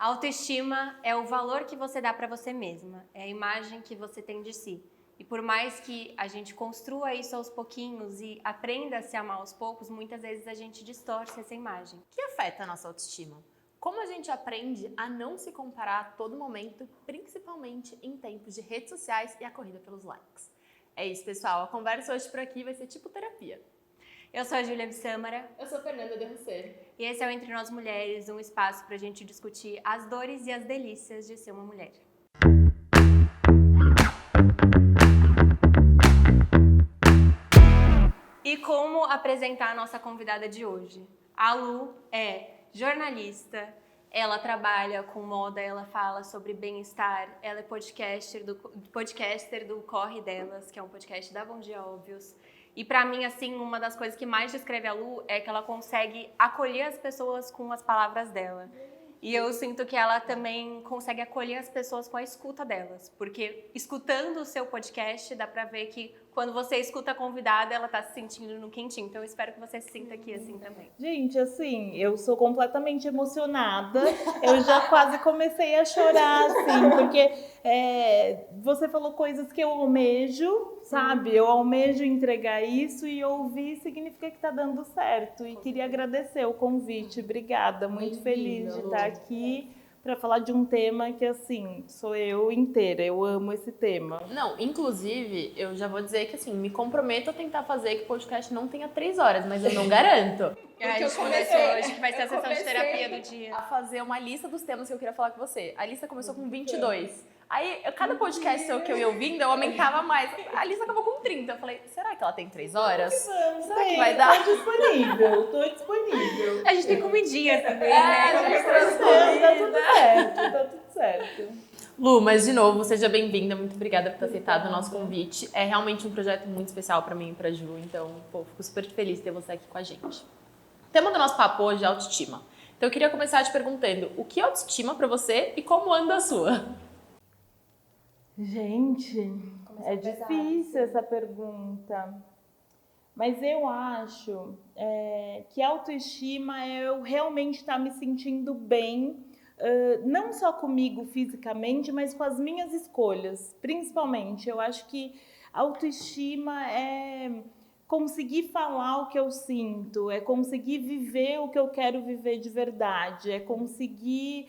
A autoestima é o valor que você dá para você mesma, é a imagem que você tem de si. E por mais que a gente construa isso aos pouquinhos e aprenda a se amar aos poucos, muitas vezes a gente distorce essa imagem. O que afeta a nossa autoestima? Como a gente aprende a não se comparar a todo momento, principalmente em tempos de redes sociais e a corrida pelos likes? É isso, pessoal. A conversa hoje por aqui vai ser tipo terapia. Eu sou a Júlia Bissâmara. Eu sou a Fernanda Derrucer. E esse é o Entre Nós Mulheres, um espaço para a gente discutir as dores e as delícias de ser uma mulher. E como apresentar a nossa convidada de hoje? A Lu é jornalista, ela trabalha com moda, ela fala sobre bem-estar, ela é podcaster do Corre Delas, que é um podcast da Bom Dia Óbvios. E pra mim, assim, uma das coisas que mais descreve a Lu é que ela consegue acolher as pessoas com as palavras dela. E eu sinto que ela também consegue acolher as pessoas com a escuta delas. Porque escutando o seu podcast, dá pra ver que quando você escuta a convidada, ela tá se sentindo no quentinho. Então eu espero que você se sinta aqui assim também. Gente, assim, eu sou completamente emocionada. Eu já quase comecei a chorar, assim, porque você falou coisas que eu almejo, sabe? Eu almejo entregar isso e ouvir significa que tá dando certo. E queria agradecer o convite. Obrigada, muito feliz de estar aqui para falar de um tema que, assim, sou eu inteira, eu amo esse tema. Não, inclusive, eu já vou dizer que, assim, me comprometo a tentar fazer que o podcast não tenha 3 horas, mas eu não garanto. E a gente começou hoje, que vai ser a sessão de terapia do dia. A fazer uma lista dos temas que eu queria falar com você. A lista começou com 22. Aí, cada podcast que eu ia ouvindo, eu aumentava mais. A lista acabou com 30. Eu falei, será que ela tem 3 horas? Será que vai dar? Tô disponível. A gente tem comidinha também, né? A gente Tá tudo certo. Lu, mas de novo, seja bem-vinda. Muito obrigada por ter aceitado o nosso convite. É realmente um projeto muito especial pra mim e pra Ju. Então, fico super feliz de ter você aqui com a gente. O tema do nosso papo hoje é autoestima. Então, eu queria começar te perguntando, o que é autoestima pra você e como anda a sua? Gente, é difícil essa pergunta. Mas eu acho que autoestima é eu realmente estar me sentindo bem, não só comigo fisicamente, mas com as minhas escolhas, principalmente. Eu acho que autoestima é conseguir falar o que eu sinto, é conseguir viver o que eu quero viver de verdade, é conseguir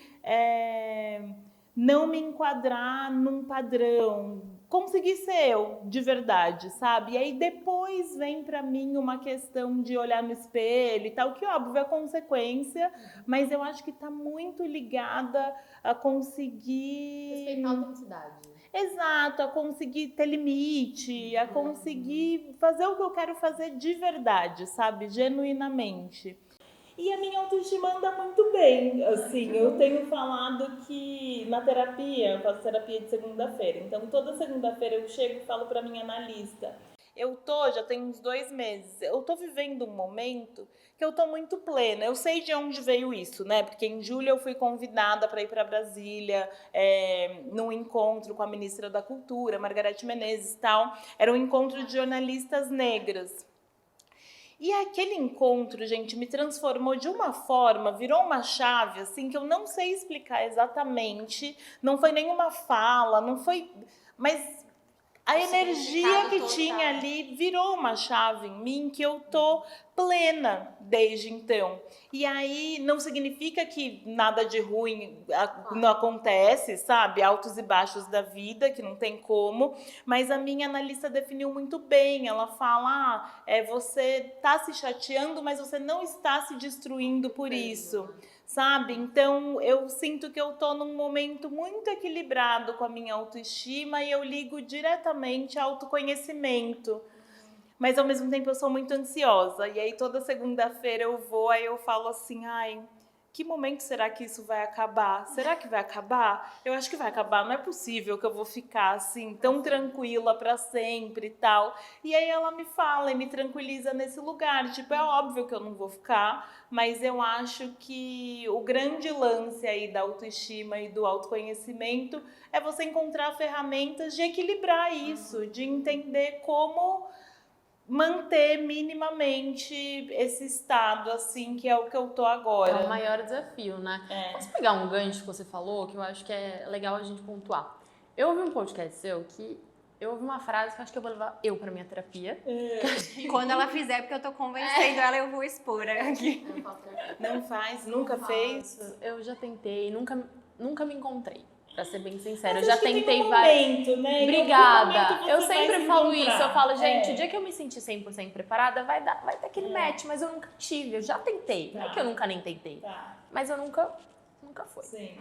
não me enquadrar num padrão, conseguir ser eu de verdade, sabe? E aí depois vem pra mim uma questão de olhar no espelho e tal, que óbvio é consequência, mas eu acho que tá muito ligada a conseguir... Respeitar a autenticidade. Exato, a conseguir ter limite, a conseguir fazer o que eu quero fazer de verdade, sabe? Genuinamente. E a minha autoestima anda muito bem, assim, eu tenho falado que na terapia, eu faço terapia de segunda-feira, então toda segunda-feira eu chego e falo para minha analista, já tem uns 2 meses, eu tô vivendo um momento que eu tô muito plena, eu sei de onde veio isso, né, porque em julho eu fui convidada para ir para Brasília, num encontro com a ministra da Cultura, Margarete Menezes e tal, era um encontro de jornalistas negras. E aquele encontro, gente, me transformou de uma forma, virou uma chave, assim, que eu não sei explicar exatamente. Não foi nenhuma fala, não foi... Mas a energia que tinha ali virou uma chave em mim que eu tô plena desde então. E aí não significa que nada de ruim não acontece, sabe? Altos e baixos da vida, que não tem como. Mas a minha analista definiu muito bem. Ela fala, você tá se chateando, mas você não está se destruindo por isso. Sabe? Então, eu sinto que eu tô num momento muito equilibrado com a minha autoestima e eu ligo diretamente ao autoconhecimento. Mas, ao mesmo tempo, eu sou muito ansiosa. E aí, toda segunda-feira eu vou, aí eu falo assim, ai, que momento será que isso vai acabar? Será que vai acabar? Eu acho que vai acabar, não é possível que eu vou ficar assim, tão tranquila para sempre e tal. E aí ela me fala e me tranquiliza nesse lugar, tipo, é óbvio que eu não vou ficar, mas eu acho que o grande lance aí da autoestima e do autoconhecimento é você encontrar ferramentas de equilibrar isso, de entender como manter minimamente esse estado, assim, que é o que eu tô agora. É o maior desafio, né? Posso pegar um gancho que você falou, que eu acho que é legal a gente pontuar. Eu ouvi um podcast seu que eu ouvi uma frase que eu acho que eu vou levar pra minha terapia. Quando ela fizer, porque eu tô convencendo ela, eu vou expor aqui. Eu faço terapia. Não faz, nunca fez? Eu já tentei, nunca me encontrei. Pra ser bem sincera, Mas eu já acho que tentei tem um várias. momento, né? Em algum Obrigada! momento você Eu vai sempre se falo encontrar. isso. Eu falo, gente, É. o dia que eu me sentir 100% preparada, vai ter aquele match, mas eu nunca tive. Eu já tentei. Não é que eu nunca nem tentei. Tá, Mas eu nunca foi. sim.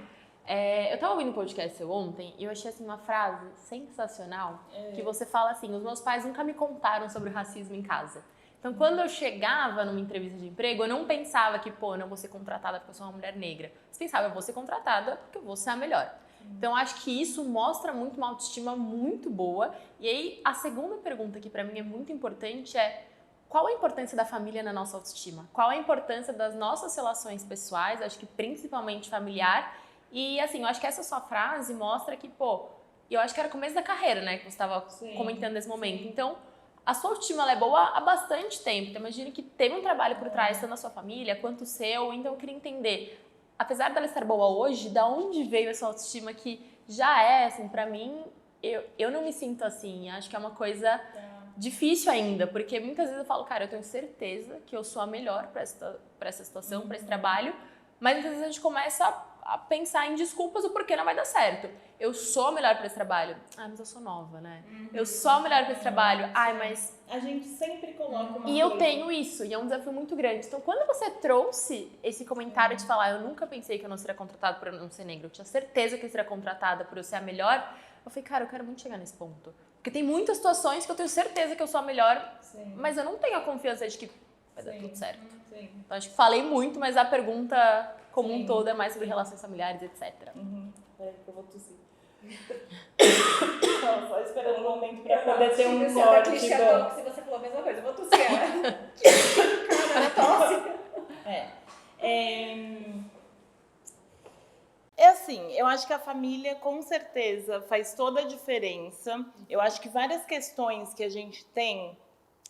Eu tava ouvindo um podcast seu ontem e eu achei assim uma frase sensacional que você fala assim: os meus pais nunca me contaram sobre o racismo em casa. Então, quando eu chegava numa entrevista de emprego, eu não pensava que, pô, eu não vou ser contratada porque eu sou uma mulher negra. Eu pensava, eu vou ser contratada porque eu vou ser a melhor. Então, acho que isso mostra muito uma autoestima muito boa. E aí, a segunda pergunta que pra mim é muito importante é: qual a importância da família na nossa autoestima? Qual a importância das nossas relações pessoais, acho que principalmente familiar? E assim, eu acho que essa sua frase mostra que, pô, eu acho que era o começo da carreira, né, que você estava comentando nesse momento. Então, a sua autoestima ela é boa há bastante tempo. Então, imagine que teve um trabalho por trás, tanto na sua família quanto o seu. Então, eu queria entender, apesar dela estar boa hoje, da onde veio essa autoestima que já é, assim, pra mim, eu não me sinto assim. Acho que é uma coisa difícil ainda, porque muitas vezes eu falo, cara, eu tenho certeza que eu sou a melhor pra essa situação, pra esse trabalho, mas muitas vezes a gente começa a pensar em desculpas do porquê não vai dar certo. Eu sou a melhor pra esse trabalho. Ah, mas eu sou nova, né? Eu sou a melhor pra esse trabalho. Ai, mas... A gente sempre coloca uma E eu coisa. tenho isso, e é um desafio muito grande. Então, quando você trouxe esse comentário de falar, eu nunca pensei que eu não seria contratada por eu não ser negra, eu tinha certeza que eu seria contratada por eu ser a melhor, eu falei, cara, eu quero muito chegar nesse ponto. Porque tem muitas situações que eu tenho certeza que eu sou a melhor, mas eu não tenho a confiança de que vai dar tudo certo. Então, acho que falei muito, mas a pergunta como um todo é mais sobre relações familiares, etc. Peraí que eu vou tossir. Tô só esperando um momento pra poder ter um corte bom. Se você falou a mesma coisa, eu vou tossir. Cara, tosse. É assim, eu acho que a família com certeza faz toda a diferença. Eu acho que várias questões que a gente tem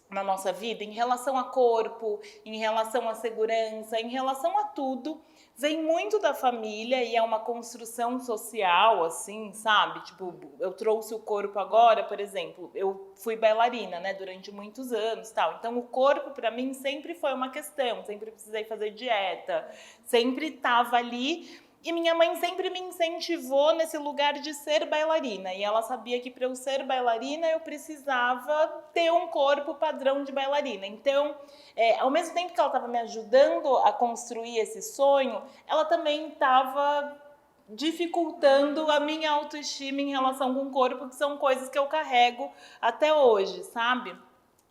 na nossa vida, em relação a corpo, em relação à segurança, em relação a tudo, vem muito da família e é uma construção social, assim, sabe? Tipo, eu trouxe o corpo agora, por exemplo, eu fui bailarina, né, durante muitos anos, tal. Então, o corpo, para mim, sempre foi uma questão, sempre precisei fazer dieta, sempre estava ali. E minha mãe sempre me incentivou nesse lugar de ser bailarina. E ela sabia que para eu ser bailarina eu precisava ter um corpo padrão de bailarina. Então, ao mesmo tempo que ela estava me ajudando a construir esse sonho, ela também estava dificultando a minha autoestima em relação com o corpo, que são coisas que eu carrego até hoje, sabe?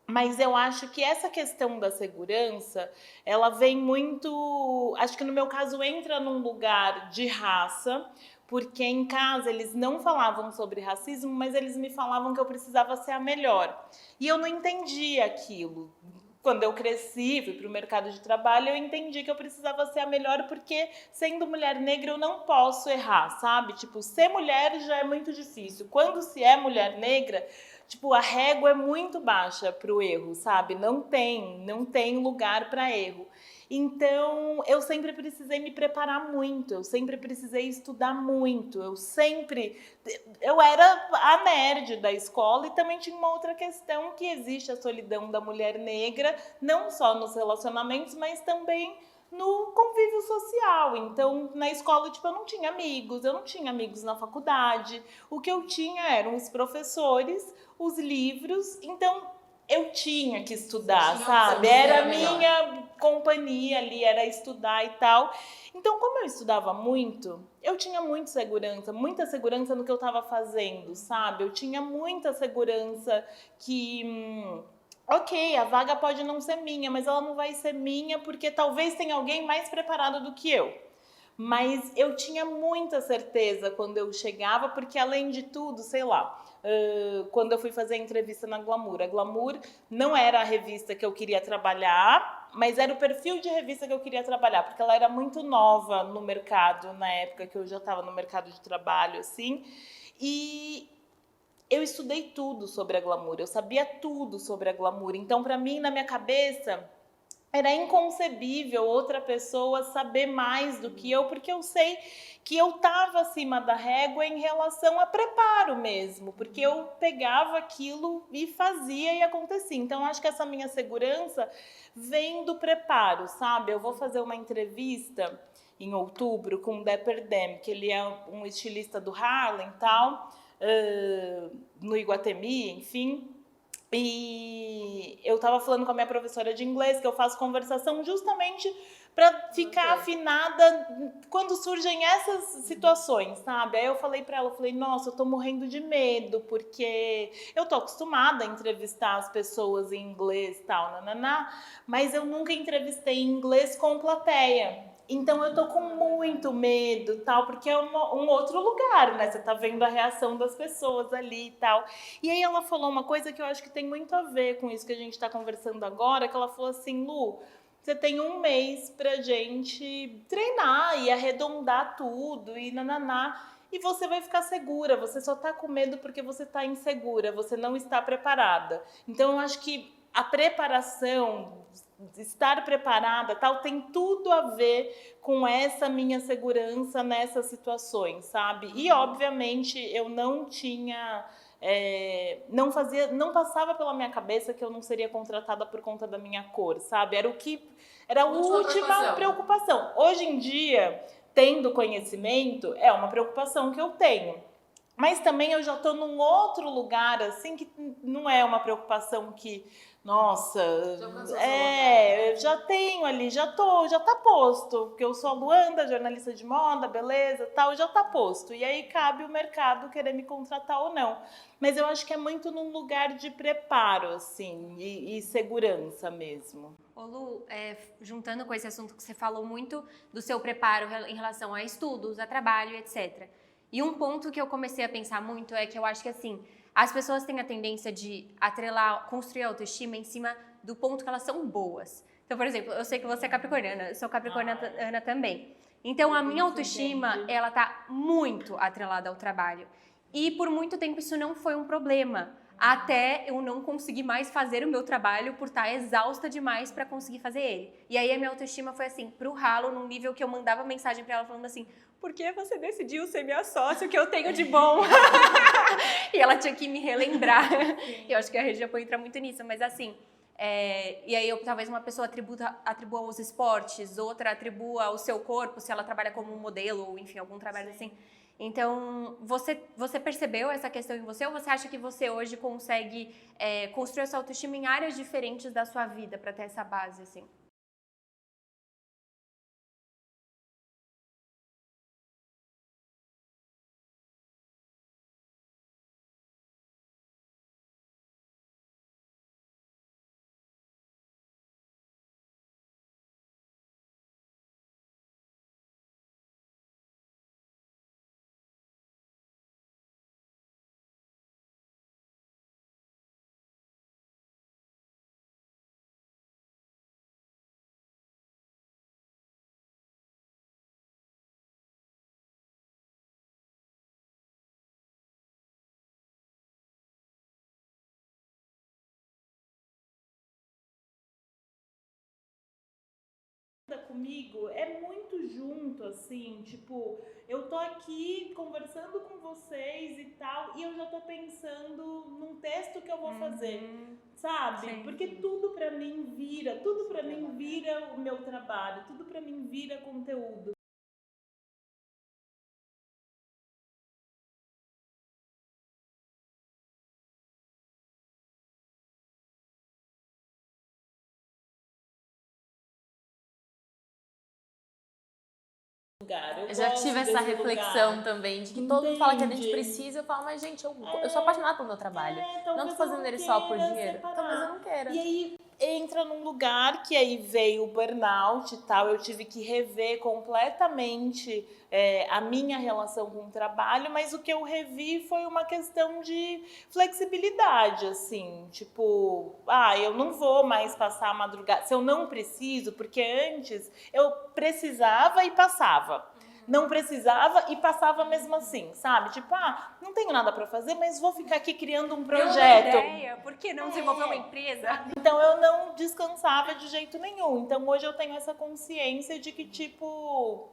Mas eu acho que essa questão da segurança, ela vem muito... Acho que no meu caso entra num lugar de raça, porque em casa eles não falavam sobre racismo, mas eles me falavam que eu precisava ser a melhor. E eu não entendia aquilo. Quando eu cresci, fui para o mercado de trabalho, eu entendi que eu precisava ser a melhor, porque sendo mulher negra eu não posso errar, sabe? Tipo, ser mulher já é muito difícil. Quando se é mulher negra... Tipo, a régua é muito baixa pro erro, sabe? Não tem lugar para erro. Então, eu sempre precisei me preparar muito, eu sempre precisei estudar muito, eu era a nerd da escola e também tinha uma outra questão que existe a solidão da mulher negra, não só nos relacionamentos, mas também no convívio social. Então, na escola, tipo, eu não tinha amigos na faculdade. O que eu tinha eram os professores, os livros. Então, eu tinha que estudar, sabe? Era a minha companhia ali, era estudar e tal. Então, como eu estudava muito, eu tinha muita segurança no que eu estava fazendo, sabe? Eu tinha muita segurança que... Ok, a vaga pode não ser minha, mas ela não vai ser minha porque talvez tenha alguém mais preparado do que eu. Mas eu tinha muita certeza quando eu chegava, porque além de tudo, sei lá, quando eu fui fazer a entrevista na Glamour, a Glamour não era a revista que eu queria trabalhar, mas era o perfil de revista que eu queria trabalhar, porque ela era muito nova no mercado, na época que eu já estava no mercado de trabalho, assim, e... eu estudei tudo sobre a glamour, eu sabia tudo sobre a glamour. Então, para mim, na minha cabeça, era inconcebível outra pessoa saber mais do que eu, porque eu sei que eu estava acima da régua em relação a preparo mesmo, porque eu pegava aquilo e fazia e acontecia. Então, acho que essa minha segurança vem do preparo, sabe? Eu vou fazer uma entrevista em outubro com o Dapper Dan, que ele é um estilista do Harlem e tal, no Iguatemi, enfim. E eu estava falando com a minha professora de inglês que eu faço conversação justamente para ficar afinada quando surgem essas situações, sabe? Aí eu falei para ela, eu falei, nossa, eu tô morrendo de medo, porque eu tô acostumada a entrevistar as pessoas em inglês e tal, nananá, mas eu nunca entrevistei em inglês com plateia. Então eu tô com muito medo, tal, porque é um outro lugar, né? Você tá vendo a reação das pessoas ali e tal. E aí ela falou uma coisa que eu acho que tem muito a ver com isso que a gente tá conversando agora, que ela falou assim, Lu, você tem um mês pra gente treinar e arredondar tudo e nananá, e você vai ficar segura, você só tá com medo porque você tá insegura, você não está preparada. Então eu acho que a preparação, estar preparada, tal, tem tudo a ver com essa minha segurança nessas situações, sabe? E obviamente eu não tinha, não passava pela minha cabeça que eu não seria contratada por conta da minha cor, sabe? Era a última preocupação. Hoje em dia, tendo conhecimento, é uma preocupação que eu tenho. Mas também eu já estou num outro lugar, assim, que não é uma preocupação que, nossa, eu já tenho ali, já tá posto, porque eu sou a Luanda, jornalista de moda, beleza, tal, já tá posto. E aí cabe o mercado querer me contratar ou não. Mas eu acho que é muito num lugar de preparo, assim, e segurança mesmo. Ô Lu, juntando com esse assunto que você falou muito do seu preparo em relação a estudos, a trabalho, etc. E um ponto que eu comecei a pensar muito é que eu acho que, assim, as pessoas têm a tendência de atrelar, construir a autoestima em cima do ponto que elas são boas. Então, por exemplo, eu sei que você é capricorniana, eu sou capricorniana também. Então, a minha autoestima, ela tá muito atrelada ao trabalho. E por muito tempo isso não foi um problema. Até eu não conseguir mais fazer o meu trabalho por estar exausta demais para conseguir fazer ele. E aí a minha autoestima foi assim, pro ralo, num nível que eu mandava mensagem para ela falando assim, por que você decidiu ser minha sócia, o que eu tenho de bom? E ela tinha que me relembrar. E eu acho que a Regia pode entrar muito nisso, mas assim... e aí talvez uma pessoa atribua aos esportes, outra atribua ao seu corpo, se ela trabalha como modelo, ou enfim, algum trabalho assim. Então, você percebeu essa questão em você ou você acha que você hoje consegue construir essa autoestima em áreas diferentes da sua vida para ter essa base, assim? Comigo é muito junto, assim, tipo, eu tô aqui conversando com vocês e tal, e eu já tô pensando num texto que eu vou fazer, sabe? Sim. Porque tudo pra mim vira o meu trabalho, tudo pra mim vira conteúdo. Eu já tive essa reflexão também, de que todo mundo fala que a gente precisa, eu falo, mas gente, eu sou apaixonada pelo meu trabalho. Não tô fazendo ele só por dinheiro. Talvez eu não queira. E aí entra num lugar que aí veio o burnout e tal, eu tive que rever completamente a minha relação com o trabalho, mas o que eu revi foi uma questão de flexibilidade, assim, tipo, eu não vou mais passar a madrugada, se eu não preciso, porque antes eu precisava e passava. não precisava e passava mesmo assim, sabe? Tipo, não tenho nada pra fazer, mas vou ficar aqui criando um projeto. Uma ideia, por que não desenvolver uma empresa? Então eu não descansava de jeito nenhum. Então hoje eu tenho essa consciência de que, tipo,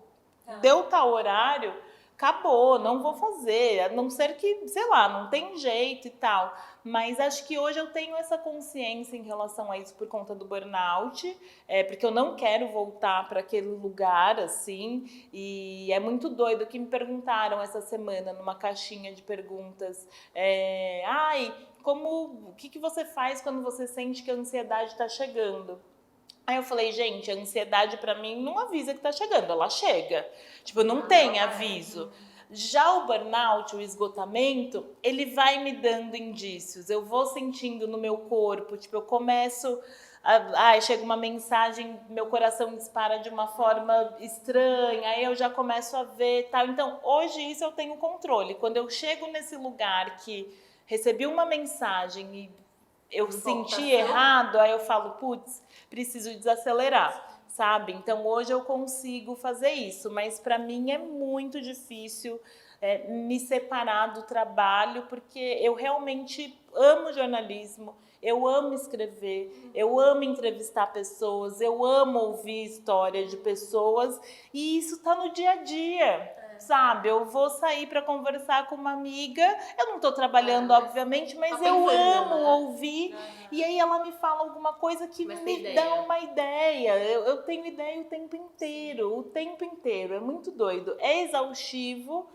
deu tal horário, acabou, não vou fazer, a não ser que, sei lá, não tem jeito e tal. Mas acho que hoje eu tenho essa consciência em relação a isso por conta do burnout, porque eu não quero voltar para aquele lugar, assim, e é muito doido que me perguntaram essa semana numa caixinha de perguntas, o que você faz quando você sente que a ansiedade está chegando? Aí eu falei, gente, a ansiedade pra mim não avisa que tá chegando, ela chega. Tipo, não tem aviso. Já o burnout, o esgotamento, ele vai me dando indícios. Eu vou sentindo no meu corpo, tipo, eu começo... chega uma mensagem, meu coração dispara de uma forma estranha, aí eu já começo a ver tal. Então, hoje isso eu tenho controle. Quando eu chego nesse lugar que recebi uma mensagem e eu senti errado, aí eu falo, putz, preciso desacelerar, sabe? Então hoje eu consigo fazer isso, mas para mim é muito difícil me separar do trabalho, porque eu realmente amo jornalismo, eu amo escrever, eu amo entrevistar pessoas, eu amo ouvir histórias de pessoas, e isso tá no dia a dia. Sabe, eu vou sair para conversar com uma amiga, eu não estou trabalhando, obviamente, mas eu amo ouvir, e aí ela me fala alguma coisa que me dá uma ideia. Eu tenho ideia o tempo inteiro, é muito doido, é exaustivo,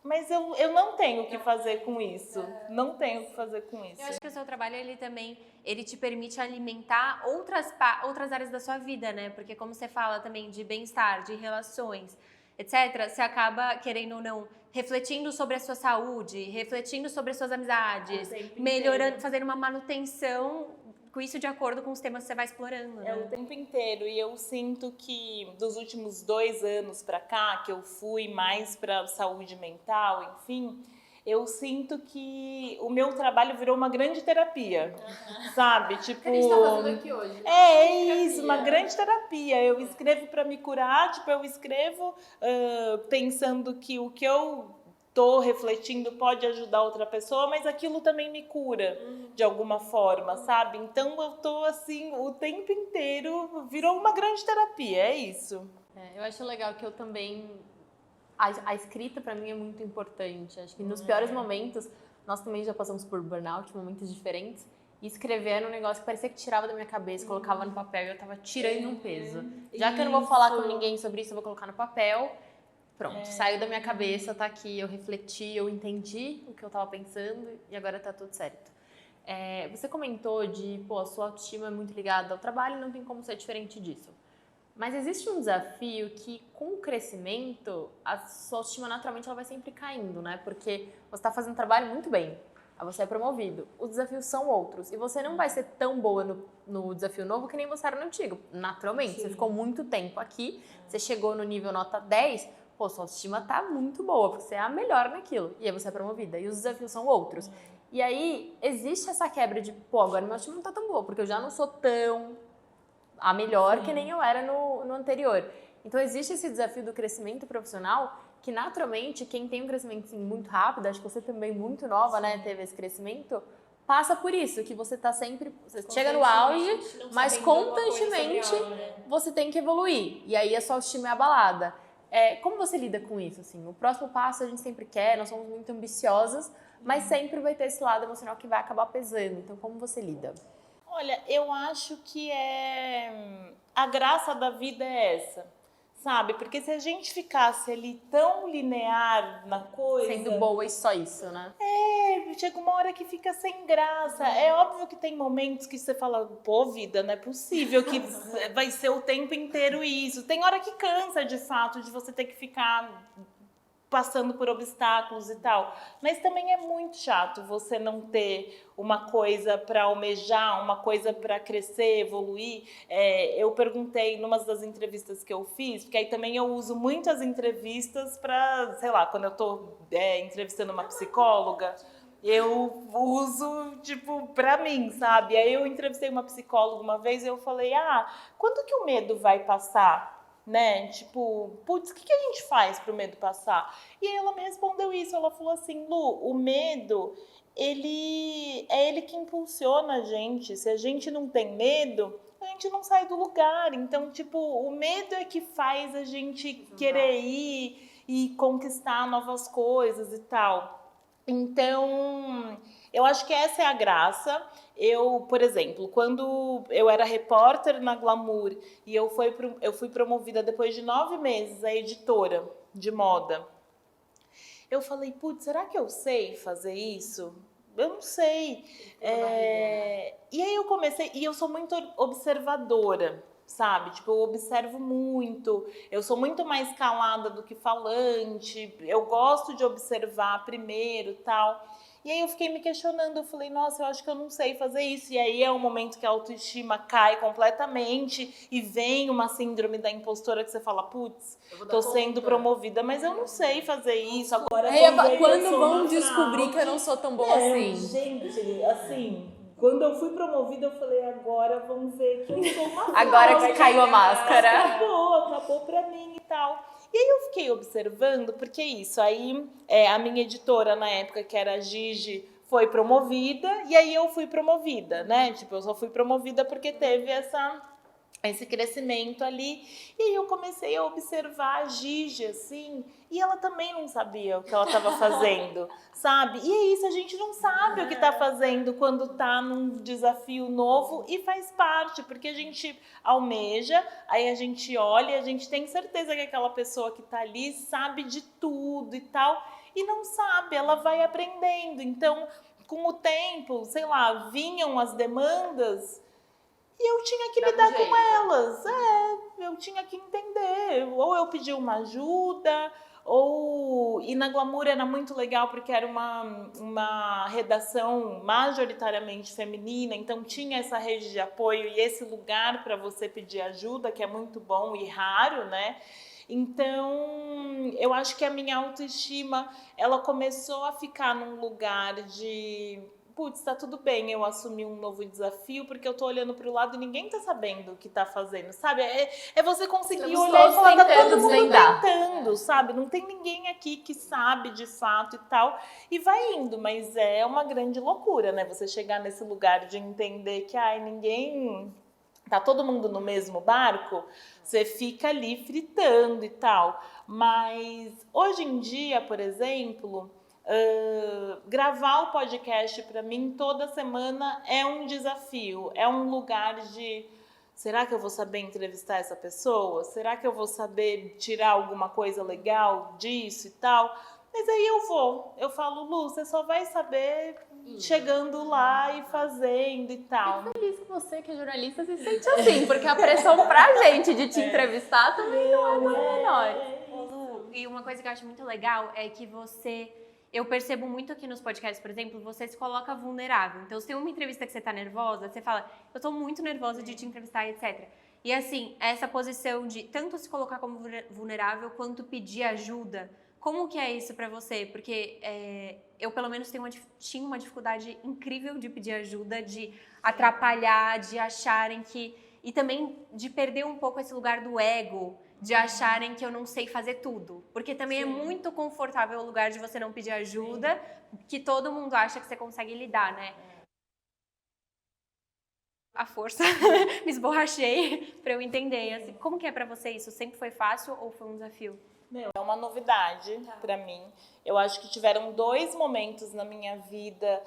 mas eu não tenho o que fazer com isso, não tenho o que fazer com isso. Eu acho que o seu trabalho, ele te permite alimentar outras áreas da sua vida, né? Porque como você fala também de bem-estar, de relações, etc., você acaba, querendo ou não, refletindo sobre a sua saúde, refletindo sobre as suas amizades, melhorando, fazendo uma manutenção com isso de acordo com os temas que você vai explorando, né? O tempo inteiro, e eu sinto que dos últimos 2 anos pra cá, que eu fui mais pra saúde mental, enfim, eu sinto que o meu trabalho virou uma grande terapia, sabe? Tipo, que a gente tá fazendo aqui hoje. É isso, uma grande terapia. Eu escrevo para me curar, tipo, eu escrevo pensando que o que eu tô refletindo pode ajudar outra pessoa, mas aquilo também me cura de alguma forma, sabe? Então eu tô assim o tempo inteiro, virou uma grande terapia, é isso. Eu acho legal que eu também... A escrita pra mim é muito importante. Acho que nos piores momentos, nós também já passamos por burnout, momentos diferentes, e escrever era um negócio que parecia que tirava da minha cabeça, colocava no papel e eu tava tirando um peso. Já que eu não vou falar com ninguém sobre isso, eu vou colocar no papel. Pronto, saiu da minha cabeça, tá aqui, eu refleti, eu entendi o que eu tava pensando e agora tá tudo certo. Você comentou a sua autoestima é muito ligada ao trabalho, não tem como ser diferente disso. Mas existe um desafio que, com o crescimento, a sua autoestima naturalmente ela vai sempre caindo, né? Porque você está fazendo um trabalho muito bem, aí você é promovido. Os desafios são outros. E você não vai ser tão boa no desafio novo que nem você era no antigo. Naturalmente, Sim. Você ficou muito tempo aqui, você chegou no nível nota 10, sua autoestima tá muito boa, porque você é a melhor naquilo. E aí você é promovida. E os desafios são outros. E aí, existe essa quebra de, agora minha autoestima não tá tão boa, porque eu já não sou tão... a melhor que nem eu era no anterior. Então existe esse desafio do crescimento profissional que naturalmente quem tem um crescimento assim, muito rápido, acho que você também muito nova, né, teve esse crescimento, passa por isso, que você tá sempre, você chega no auge, mas constantemente você tem que evoluir. E aí a sua autoestima é abalada. Como você lida com isso? Assim? O próximo passo a gente sempre quer, nós somos muito ambiciosas, mas sempre vai ter esse lado emocional que vai acabar pesando. Então como você lida? Olha, eu acho que a graça da vida é essa, sabe? Porque se a gente ficasse ali tão linear na coisa... Sendo boa e só isso, né? Chega uma hora que fica sem graça. É óbvio que tem momentos que você fala, vida, não é possível que vai ser o tempo inteiro isso. Tem hora que cansa, de fato, de você ter que ficar passando por obstáculos e tal, mas também é muito chato você não ter uma coisa para almejar, uma coisa para crescer, evoluir. Eu perguntei numa das entrevistas que eu fiz, porque aí também eu uso muitas entrevistas para, sei lá, quando eu tô entrevistando uma psicóloga, eu uso, tipo, pra mim, sabe? Aí eu entrevistei uma psicóloga uma vez e eu falei, quando que o medo vai passar? né? Tipo, putz, o que a gente faz pro medo passar? E aí ela me respondeu isso, ela falou assim, Lu, o medo, ele que impulsiona a gente. Se a gente não tem medo, a gente não sai do lugar. Então, tipo, o medo é que faz a gente querer ir e conquistar novas coisas e tal. Então, eu acho que essa é a graça. Eu, por exemplo, quando eu era repórter na Glamour e eu fui promovida depois de 9 meses a editora de moda, eu falei, putz, será que eu sei fazer isso? Eu não sei. E aí eu comecei, e eu sou muito observadora, sabe? Tipo, eu observo muito, eu sou muito mais calada do que falante, eu gosto de observar primeiro, tal. E aí eu fiquei me questionando, eu falei, nossa, eu acho que eu não sei fazer isso. E aí é um momento que a autoestima cai completamente e vem uma síndrome da impostora que você fala, putz, tô sendo promovida, mas eu não sei fazer isso. Agora Quando vão descobrir que eu não sou tão boa assim? Gente, assim, quando eu fui promovida, eu falei, agora vamos ver que eu sou uma Agora fraude. que caiu a máscara. Acabou pra mim e tal. E aí eu fiquei observando, porque isso, aí a minha editora na época, que era a Gigi, foi promovida, e aí eu fui promovida, né? Tipo, eu só fui promovida porque teve esse crescimento ali. E aí eu comecei a observar a Gigi, assim, e ela também não sabia o que ela estava fazendo, sabe? E é isso, a gente não sabe o que está fazendo quando está num desafio novo e faz parte, porque a gente almeja, aí a gente olha e a gente tem certeza que aquela pessoa que está ali sabe de tudo e tal, e não sabe, ela vai aprendendo. Então, com o tempo, sei lá, vinham as demandas e eu tinha que lidar com elas. Eu tinha que entender. Ou eu pedi uma ajuda, ou... E na Glamour era muito legal porque era uma redação majoritariamente feminina, então tinha essa rede de apoio e esse lugar para você pedir ajuda, que é muito bom e raro, né? Então, eu acho que a minha autoestima, ela começou a ficar num lugar de... Putz, tá tudo bem eu assumir um novo desafio, porque eu tô olhando pro lado e ninguém tá sabendo o que tá fazendo, sabe? É você conseguir Estamos olhar e todos falar, tá tentando todo mundo desvendar. tentando, sabe? Não tem ninguém aqui que sabe de fato e tal. E vai indo, mas é uma grande loucura, né? Você chegar nesse lugar de entender que, ai, ninguém... Tá todo mundo no mesmo barco, você fica ali fritando e tal. Mas hoje em dia, por exemplo... gravar o podcast para mim toda semana é um desafio, é um lugar de será que eu vou saber entrevistar essa pessoa? Será que eu vou saber tirar alguma coisa legal disso e tal? Mas aí eu falo, Lu, você só vai saber chegando lá e fazendo e tal. Fico feliz que você, que é jornalista, se sente assim, porque a pressão pra gente de te entrevistar também não é das menores. Lu, e uma coisa que eu acho muito legal é que eu percebo muito aqui nos podcasts, por exemplo, você se coloca vulnerável. Então, se tem uma entrevista que você tá nervosa, você fala, eu tô muito nervosa de te entrevistar, etc. E assim, essa posição de tanto se colocar como vulnerável quanto pedir ajuda, como que é isso pra você? Porque eu, pelo menos, tinha uma dificuldade incrível de pedir ajuda, de atrapalhar, de acharem que... E também de perder um pouco esse lugar do ego, de acharem que eu não sei fazer tudo. Porque também é muito confortável o lugar de você não pedir ajuda, que todo mundo acha que você consegue lidar, né? A força, me esborrachei pra eu entender. Assim, como que é pra você isso? Sempre foi fácil ou foi um desafio? É uma novidade para mim. Eu acho que tiveram 2 momentos na minha vida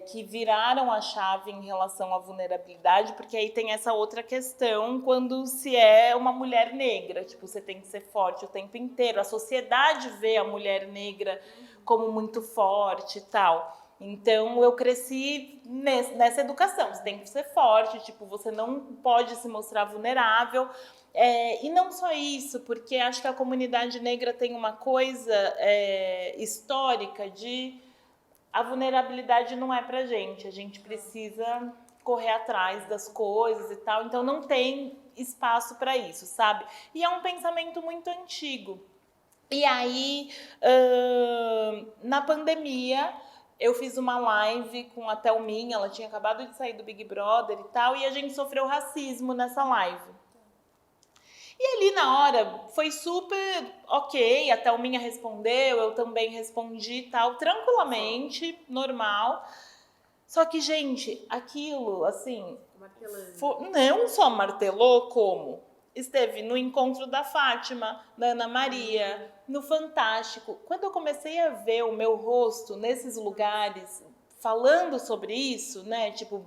que viraram a chave em relação à vulnerabilidade, porque aí tem essa outra questão quando se é uma mulher negra, tipo, você tem que ser forte o tempo inteiro. A sociedade vê a mulher negra como muito forte e tal. Então, eu cresci nessa educação. Você tem que ser forte, tipo, você não pode se mostrar vulnerável. E não só isso, porque acho que a comunidade negra tem uma coisa histórica de a vulnerabilidade não é pra gente, a gente precisa correr atrás das coisas e tal, então não tem espaço para isso, sabe? E é um pensamento muito antigo. E aí, na pandemia, eu fiz uma live com a Thelminha, ela tinha acabado de sair do Big Brother e tal, e a gente sofreu racismo nessa live. E ali na hora foi super ok, a Thelminha respondeu, eu também respondi e tal, tranquilamente, normal. Só que, gente, aquilo, assim, não só martelou, como esteve no encontro da Fátima, da Ana Maria, no Fantástico. Quando eu comecei a ver o meu rosto nesses lugares, falando sobre isso, né, tipo,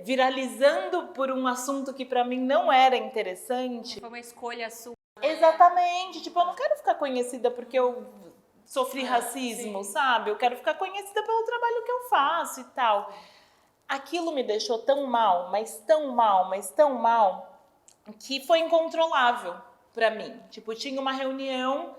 viralizando por um assunto que para mim não era interessante. Foi uma escolha sua. Exatamente, tipo, eu não quero ficar conhecida porque eu sofri racismo, sabe? Eu quero ficar conhecida pelo trabalho que eu faço e tal. Aquilo me deixou tão mal, mas tão mal, mas tão mal, que foi incontrolável pra mim. Tipo, tinha uma reunião,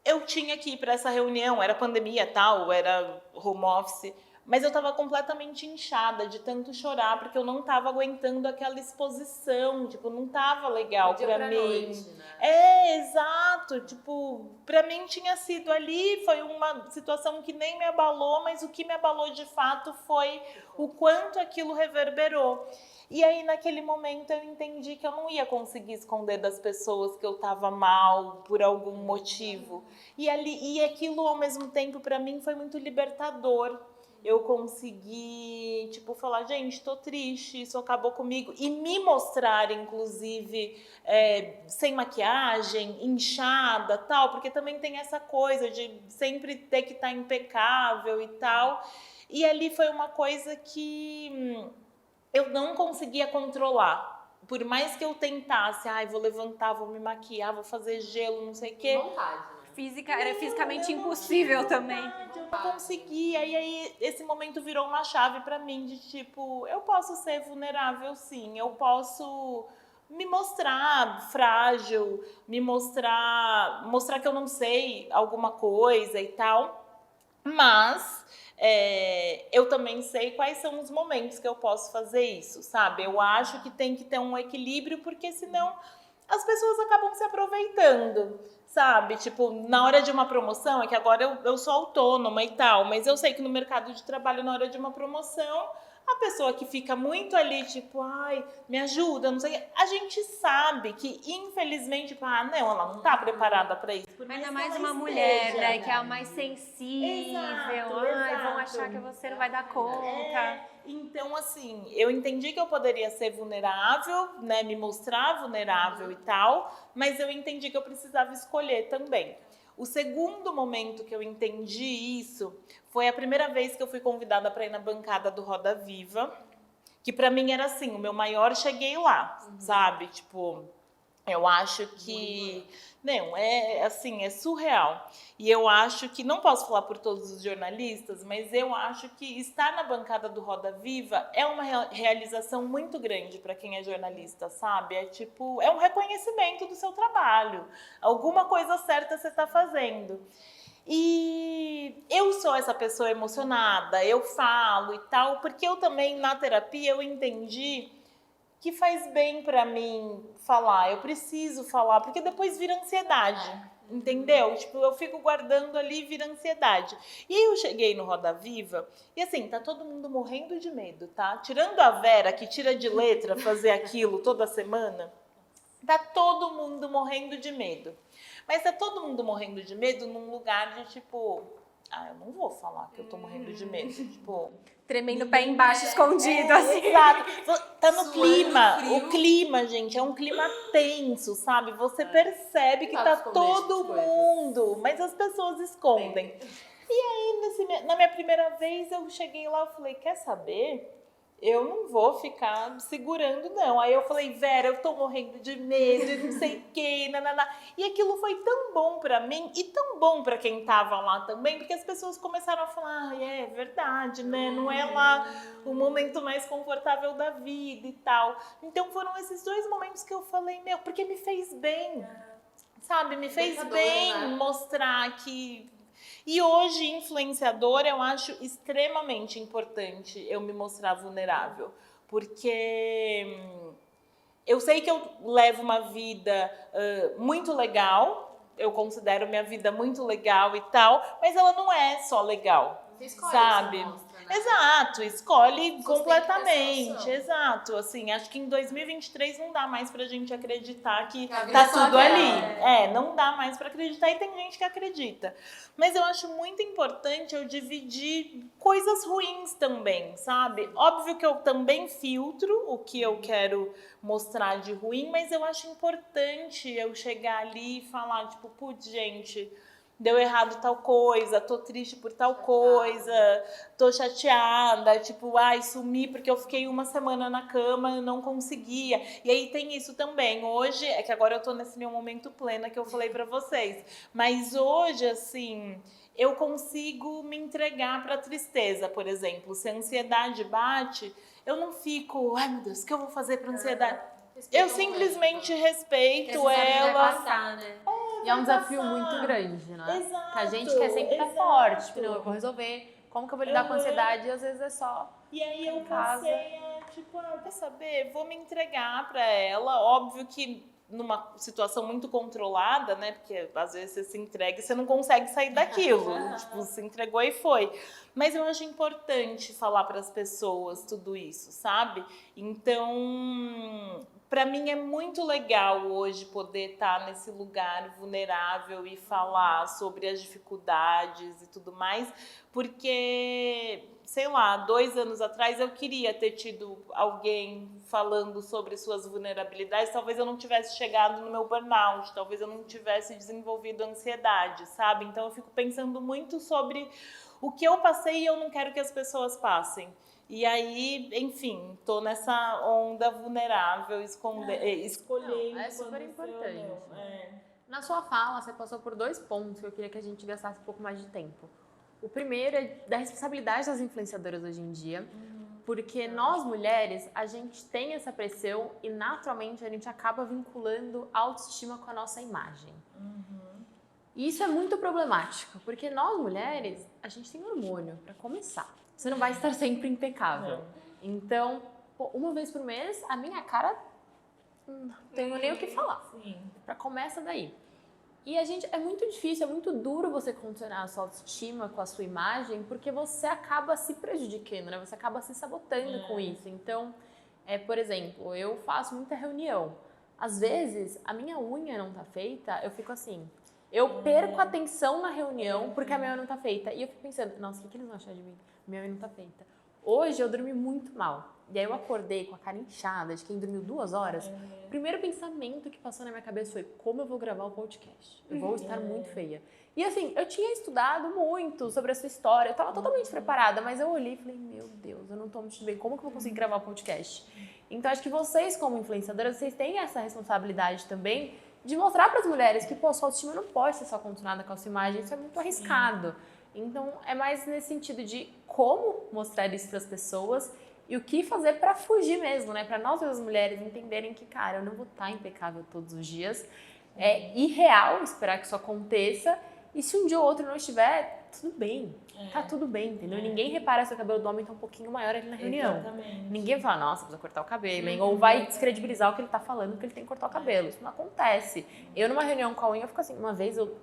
eu tinha que ir pra essa reunião, era pandemia tal, era home office, mas eu tava completamente inchada de tanto chorar, porque eu não tava aguentando aquela exposição, tipo, não tava legal pra mim. Noite, né? Exato, tipo, pra mim tinha sido ali, foi uma situação que nem me abalou, mas o que me abalou de fato foi o quanto aquilo reverberou. E aí, naquele momento, eu entendi que eu não ia conseguir esconder das pessoas que eu tava mal por algum motivo. E aquilo, ao mesmo tempo, pra mim, foi muito libertador. Eu consegui, tipo, falar, gente, tô triste, isso acabou comigo. E me mostrar, inclusive, sem maquiagem, inchada, tal, porque também tem essa coisa de sempre ter que estar impecável e tal. E ali foi uma coisa que eu não conseguia controlar. Por mais que eu tentasse, vou levantar, vou me maquiar, vou fazer gelo, não sei o quê. Vontade, né? Era fisicamente impossível também. Eu não conseguia. E aí esse momento virou uma chave pra mim de tipo, eu posso ser vulnerável sim, eu posso me mostrar frágil, mostrar que eu não sei alguma coisa e tal. Mas eu também sei quais são os momentos que eu posso fazer isso, sabe? Eu acho que tem que ter um equilíbrio, porque senão as pessoas acabam se aproveitando, sabe? Tipo, na hora de uma promoção, é que agora eu sou autônoma e tal, mas eu sei que no mercado de trabalho, na hora de uma promoção, a pessoa que fica muito ali, tipo, me ajuda, não sei o quê, a gente sabe que, infelizmente, tipo, não, ela não tá preparada para isso. Ainda mais uma mulher, né, que é a mais sensível. Exato. Vão achar que você não vai dar conta. Então, assim, eu entendi que eu poderia ser vulnerável, né, me mostrar vulnerável e tal, mas eu entendi que eu precisava escolher também. O segundo momento que eu entendi isso foi a primeira vez que eu fui convidada para ir na bancada do Roda Viva, que para mim era assim, o meu maior cheguei lá, sabe? Tipo, eu acho que não, assim, é surreal. E eu acho que, não posso falar por todos os jornalistas, mas eu acho que estar na bancada do Roda Viva é uma realização muito grande para quem é jornalista, sabe? É um reconhecimento do seu trabalho. Alguma coisa certa você está fazendo. E eu sou essa pessoa emocionada, eu falo e tal, porque eu também, na terapia, eu entendi que faz bem pra mim falar, eu preciso falar, porque depois vira ansiedade, entendeu? Tipo, eu fico guardando ali e vira ansiedade. E aí eu cheguei no Roda Viva e assim, tá todo mundo morrendo de medo, tá? Tirando a Vera, que tira de letra fazer aquilo toda semana, tá todo mundo morrendo de medo. Mas tá todo mundo morrendo de medo num lugar de tipo, eu não vou falar que eu tô morrendo de medo, tipo... Tremendo o pé embaixo, escondido, assim. Exato. Tá no Suando clima. frio. O clima, gente, é um clima tenso, sabe? Você percebe que Sabe tá esconder todo as coisas. mundo, mas as pessoas escondem. E aí, na minha primeira vez, eu cheguei lá, eu falei, quer saber? Eu não vou ficar segurando, não. Aí eu falei, Vera, eu tô morrendo de medo e não sei o quê, nananá. E aquilo foi tão bom pra mim e tão bom pra quem tava lá também, porque as pessoas começaram a falar, é verdade, né? Não é lá o momento mais confortável da vida e tal. Então foram esses dois momentos que eu falei, porque me fez bem, sabe? Me fez bem, né? mostrar que... E hoje, influenciadora, eu acho extremamente importante eu me mostrar vulnerável, porque eu sei que eu levo uma vida muito legal, eu considero minha vida muito legal e tal, mas ela não é só legal, Você escolhe sabe? o que você mostra, né? Exato, escolhe Sustenta completamente, essa noção. exato. Assim, acho que em 2023 não dá mais pra gente acreditar que a vida tá é só tudo aquela, ali. Não dá mais pra acreditar e tem gente que acredita. Mas eu acho muito importante eu dividir coisas ruins também, sabe? Óbvio que eu também filtro o que eu quero mostrar de ruim, mas eu acho importante eu chegar ali e falar, tipo, putz, gente, deu errado tal coisa, tô triste por tal coisa, tô chateada, tipo, ai, sumi porque eu fiquei uma semana na cama, não conseguia. E aí tem isso também. Hoje, é que agora eu tô nesse meu momento pleno que eu falei pra vocês. Mas hoje, assim, eu consigo me entregar pra tristeza, por exemplo. Se a ansiedade bate, eu não fico, ai meu Deus, o que eu vou fazer pra ansiedade? Eu simplesmente respeito ela. Vai passar, né? E é um desafio passar. muito grande, né? Exato, Que a gente quer sempre estar exato. forte. Tipo, não, eu vou resolver. Como que eu vou lidar com a Uhum. ansiedade? E às vezes é só E aí ficar eu em casa. passei a, tipo, quer saber? Vou me entregar pra ela. Óbvio que numa situação muito controlada, né? Porque às vezes você se entrega e você não consegue sair daquilo. Tipo, se entregou e foi. Mas eu acho importante falar para as pessoas tudo isso, sabe? Então, para mim é muito legal hoje poder estar nesse lugar vulnerável e falar sobre as dificuldades e tudo mais, porque, sei lá, 2 anos atrás eu queria ter tido alguém falando sobre suas vulnerabilidades, talvez eu não tivesse chegado no meu burnout, talvez eu não tivesse desenvolvido ansiedade, sabe? Então eu fico pensando muito sobre o que eu passei e eu não quero que as pessoas passem. E aí, enfim, tô nessa onda vulnerável, escolhendo. Não, é super importante. É. Na sua fala, você passou por 2 pontos que eu queria que a gente gastasse um pouco mais de tempo. O primeiro é da responsabilidade das influenciadoras hoje em dia, porque nós mulheres, a gente tem essa pressão e naturalmente a gente acaba vinculando a autoestima com a nossa imagem. E isso é muito problemático, porque nós mulheres, a gente tem hormônio, para começar. Você não vai estar sempre impecável. Então, pô, uma vez por mês, a minha cara, não tenho nem o que falar. Para começa daí. E a gente, é muito difícil, é muito duro você condicionar a sua autoestima com a sua imagem, porque você acaba se prejudicando, né? Você acaba se sabotando com isso. Então, por exemplo, eu faço muita reunião. Às vezes, a minha unha não tá feita, eu fico assim, eu perco a atenção na reunião porque a minha unha não tá feita. E eu fico pensando, nossa, o que eles vão achar de mim? Minha unha não tá feita. Hoje eu dormi muito mal. E aí eu acordei com a cara inchada de quem dormiu 2 horas. O primeiro pensamento que passou na minha cabeça foi como eu vou gravar o podcast. Eu vou estar muito feia. E assim, eu tinha estudado muito sobre a sua história. Eu tava totalmente preparada, mas eu olhei e falei, meu Deus, eu não tô muito bem. Como que eu vou conseguir gravar o podcast? Então acho que vocês, como influenciadoras, vocês têm essa responsabilidade também de mostrar para as mulheres que, pô, sua autoestima não pode ser só condicionada com a sua imagem. Isso é muito arriscado. Então é mais nesse sentido de como mostrar isso para as pessoas e o que fazer para fugir mesmo, né? Para nós as mulheres entenderem que, cara, eu não vou estar impecável todos os dias. É irreal esperar que isso aconteça. E se um dia ou outro não estiver, tudo bem. Tá tudo bem, entendeu? Ninguém repara se o cabelo do homem tá um pouquinho maior ali na reunião. Exatamente. Ninguém fala, nossa, precisa cortar o cabelo, hein? Ou vai descredibilizar o que ele tá falando, porque ele tem que cortar o cabelo. Isso não acontece. Eu, numa reunião com a unha, eu fico assim, uma vez eu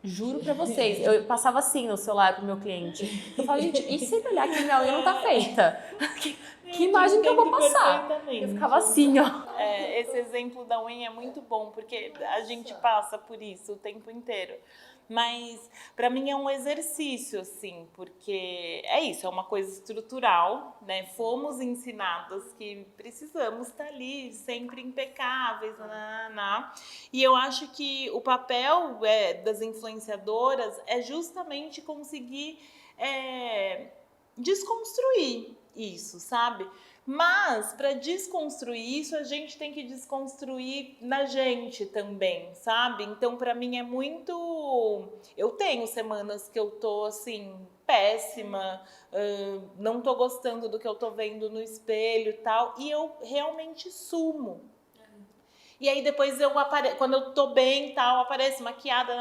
juro pra vocês, eu passava assim no celular pro meu cliente. Eu falo, gente, e se ele olhar que minha unha não tá feita? Que imagem que eu vou passar? Eu ficava assim, ó. Esse exemplo da unha é muito bom, porque a gente passa por isso o tempo inteiro. Mas para mim é um exercício, assim, porque é isso, é uma coisa estrutural, né? Fomos ensinadas que precisamos estar ali, sempre impecáveis, e eu acho que o papel das influenciadoras é justamente conseguir desconstruir isso, sabe? Mas, para desconstruir isso, a gente tem que desconstruir na gente também, sabe? Então, para mim é muito... Eu tenho semanas que eu tô, assim, péssima, não tô gostando do que eu tô vendo no espelho e tal, e eu realmente sumo. E aí, depois quando eu tô bem e tal, aparece maquiada,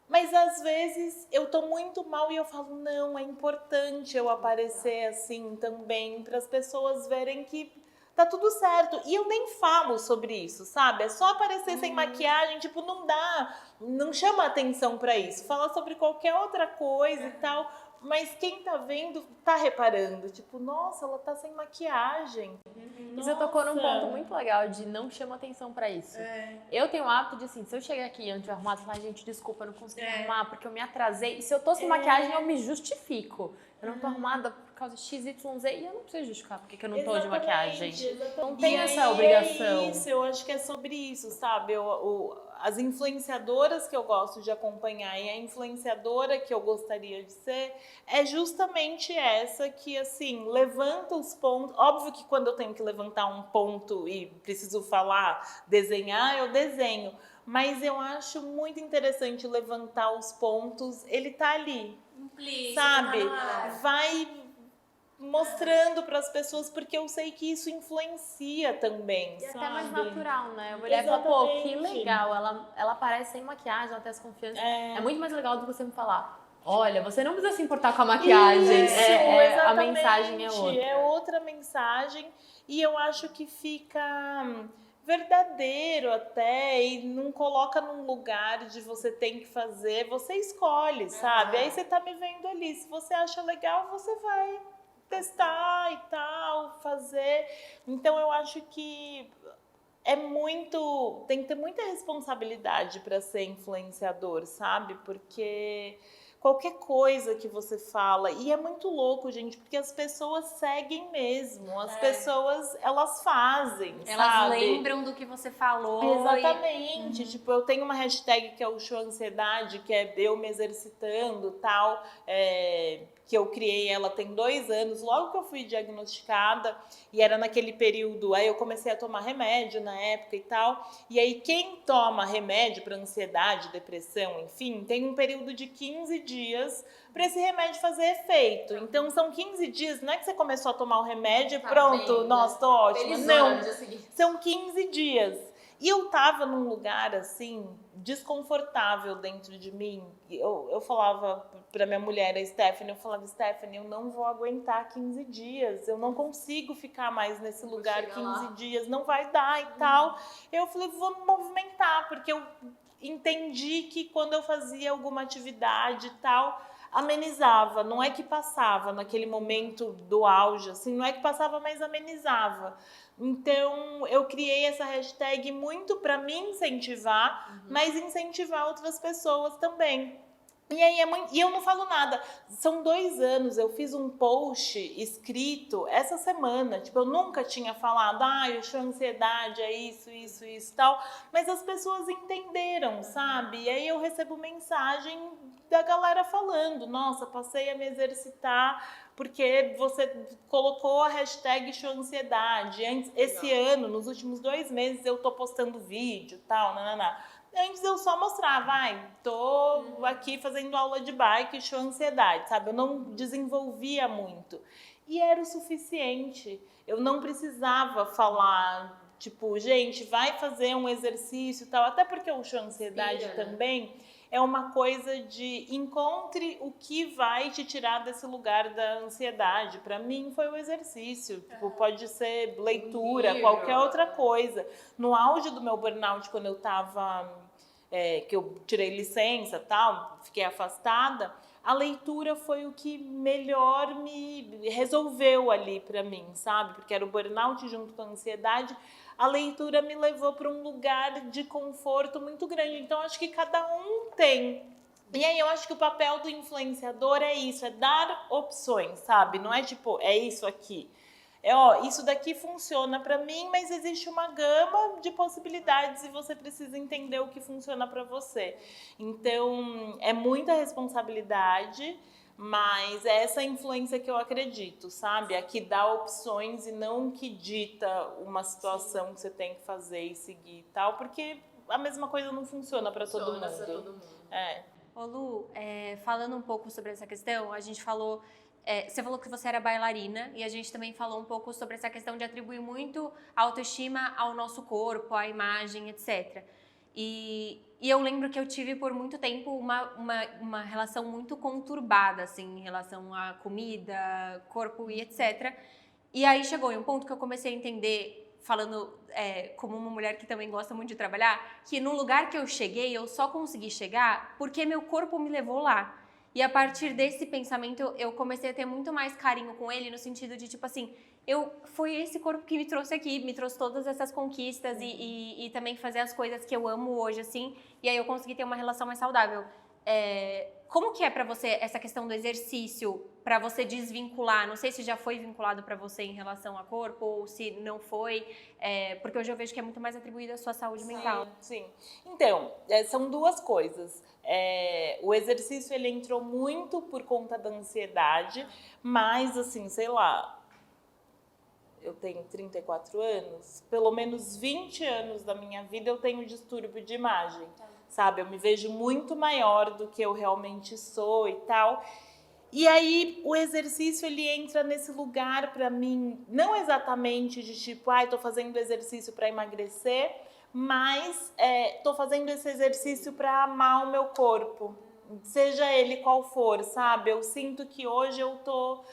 mas às vezes eu tô muito mal e eu falo, não, é importante eu aparecer assim também, para as pessoas verem que tá tudo certo. E eu nem falo sobre isso, sabe? É só aparecer sem maquiagem, tipo, não dá, não chama atenção pra isso. Fala sobre qualquer outra coisa e tal, mas quem tá vendo tá reparando, tipo, nossa, ela tá sem maquiagem. E você tocou num ponto muito legal de não chama atenção pra isso. Eu tenho o hábito de, assim, se eu chegar aqui antes de arrumar, falar, gente, desculpa, eu não consegui arrumar porque eu me atrasei. E se eu tô sem maquiagem, eu me justifico. Eu não tô arrumada por causa de XYZ e eu não preciso justificar porque que eu não tô de maquiagem. Não tem essa obrigação. É isso, eu acho que é sobre isso, sabe? As influenciadoras que eu gosto de acompanhar e a influenciadora que eu gostaria de ser é justamente essa que, assim, levanta os pontos. Óbvio que quando eu tenho que levantar um ponto e preciso falar, desenhar, eu desenho. Mas eu acho muito interessante levantar os pontos. Ele tá ali, sabe? Vai mostrando para as pessoas, porque eu sei que isso influencia também, E sabe? até mais natural, né? A mulher fala, pô, que Exatamente. legal, ela aparece sem maquiagem, ela tem essa confiança. É muito mais legal do que você me falar, olha, você não precisa se importar com a maquiagem. Isso, a exatamente. mensagem é outra. É outra mensagem e eu acho que fica verdadeiro até e não coloca num lugar de você tem que fazer, você escolhe, sabe? Aí você tá me vendo ali, se você acha legal, você vai testar e tal, fazer. Então eu acho que tem que ter muita responsabilidade para ser influenciador, sabe? Porque qualquer coisa que você fala, e é muito louco, gente, porque as pessoas seguem mesmo, as pessoas, elas fazem, Elas sabe? lembram do que você falou. Exatamente, tipo, eu tenho uma hashtag que é o Show Ansiedade, que é eu me exercitando, tal, que eu criei, ela tem 2 anos, logo que eu fui diagnosticada, e era naquele período, aí eu comecei a tomar remédio na época e tal, e aí quem toma remédio para ansiedade, depressão, enfim, tem um período de 15 dias para esse remédio fazer efeito. Então são 15 dias, não é que você começou a tomar o remédio e pronto, nossa, tô ótima. Não, são 15 dias. E eu tava num lugar, assim, desconfortável dentro de mim. Eu falava pra minha mulher, a Stephanie, Stephanie, eu não vou aguentar 15 dias. Eu não consigo ficar mais nesse lugar 15 dias. Não vai dar e tal. Eu falei, vou me movimentar, porque eu entendi que quando eu fazia alguma atividade e tal, amenizava. Não é que passava naquele momento do auge, assim, não é que passava, mas amenizava. Então, eu criei essa hashtag muito para me incentivar, mas incentivar outras pessoas também. E aí e eu não falo nada. São 2 anos, eu fiz um post escrito essa semana. Tipo, eu nunca tinha falado, eu sou ansiedade, é isso, tal. Mas as pessoas entenderam, sabe? E aí eu recebo mensagem da galera falando, nossa, passei a me exercitar porque você colocou a hashtag show ansiedade. Esse ano, nos últimos 2 meses, eu tô postando vídeo, tal, Antes eu só mostrava, tô aqui fazendo aula de bike, show ansiedade, sabe? Eu não desenvolvia muito. E era o suficiente. Eu não precisava falar, tipo, gente, vai fazer um exercício e tal. Até porque o show ansiedade também é uma coisa de encontre o que vai te tirar desse lugar da ansiedade. Para mim foi o exercício, tipo, pode ser leitura, qualquer outra coisa. No auge do meu burnout, quando eu tava que eu tirei licença, tal, fiquei afastada, a leitura foi o que melhor me resolveu ali para mim, sabe? Porque era o burnout junto com a ansiedade. A leitura me levou para um lugar de conforto muito grande. Então, acho que cada um tem. E aí, eu acho que o papel do influenciador é isso, é dar opções, sabe? Não é tipo, é isso aqui. Isso daqui funciona para mim, mas existe uma gama de possibilidades e você precisa entender o que funciona para você. Então, é muita responsabilidade, mas é essa influência que eu acredito, sabe? A que dá opções e não que dita uma situação que você tem que fazer e seguir e tal, porque a mesma coisa não funciona para todo mundo. Ô Lu, falando um pouco sobre essa questão, a gente falou... você falou que você era bailarina e a gente também falou um pouco sobre essa questão de atribuir muito a autoestima ao nosso corpo, à imagem, etc. E eu lembro que eu tive por muito tempo uma relação muito conturbada, assim, em relação à comida, corpo e etc. E aí chegou em um ponto que eu comecei a entender, falando como uma mulher que também gosta muito de trabalhar, que no lugar que eu cheguei, eu só consegui chegar porque meu corpo me levou lá. E a partir desse pensamento, eu comecei a ter muito mais carinho com ele, no sentido de, tipo assim, foi esse corpo que me trouxe aqui, me trouxe todas essas conquistas e também fazer as coisas que eu amo hoje, assim, e aí eu consegui ter uma relação mais saudável. Como que é pra você essa questão do exercício, pra você desvincular? Não sei se já foi vinculado pra você em relação a corpo ou se não foi, porque hoje eu vejo que é muito mais atribuído à sua saúde mental. Sim. Então, são duas coisas. O exercício, ele entrou muito por conta da ansiedade, mas assim, sei lá, eu tenho 34 anos, pelo menos 20 anos da minha vida eu tenho distúrbio de imagem, sabe? Eu me vejo muito maior do que eu realmente sou e tal. E aí o exercício, ele entra nesse lugar pra mim, não exatamente de tipo, tô fazendo exercício pra emagrecer, mas tô fazendo esse exercício pra amar o meu corpo, seja ele qual for, sabe? Eu sinto que hoje eu tô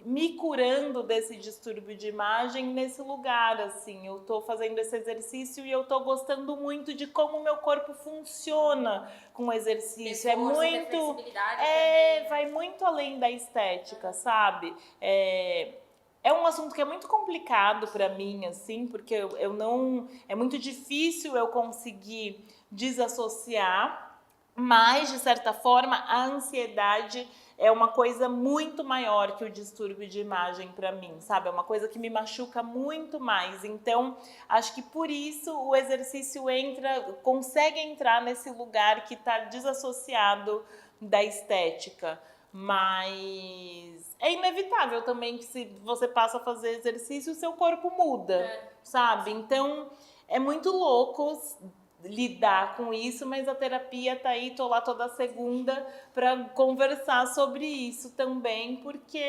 me curando desse distúrbio de imagem nesse lugar, assim. Eu tô fazendo esse exercício e eu tô gostando muito de como o meu corpo funciona com o exercício. Ter força, ter flexibilidade também. Vai muito além da estética, sabe? É um assunto que é muito complicado para mim, assim, porque eu não... É muito difícil eu conseguir desassociar, mas, de certa forma, a ansiedade é uma coisa muito maior que o distúrbio de imagem para mim, sabe? É uma coisa que me machuca muito mais. Então, acho que por isso o exercício consegue entrar nesse lugar que está desassociado da estética. Mas é inevitável também que, se você passa a fazer exercício, o seu corpo muda, sabe? Então, é muito louco lidar com isso, mas a terapia tá aí, tô lá toda segunda para conversar sobre isso também, porque,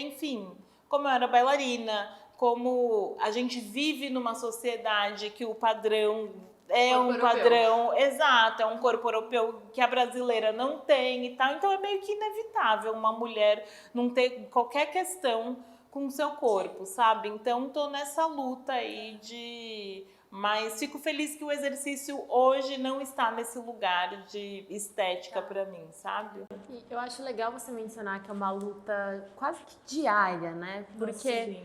enfim, como eu era bailarina, como a gente vive numa sociedade que o padrão é Corpo um europeu. padrão, exato, é um corpo europeu que a brasileira não tem e tal, então é meio que inevitável uma mulher não ter qualquer questão com o seu corpo, sabe? Então tô nessa luta aí mas fico feliz que o exercício hoje não está nesse lugar de estética pra mim, sabe? E eu acho legal você mencionar que é uma luta quase que diária, né? Porque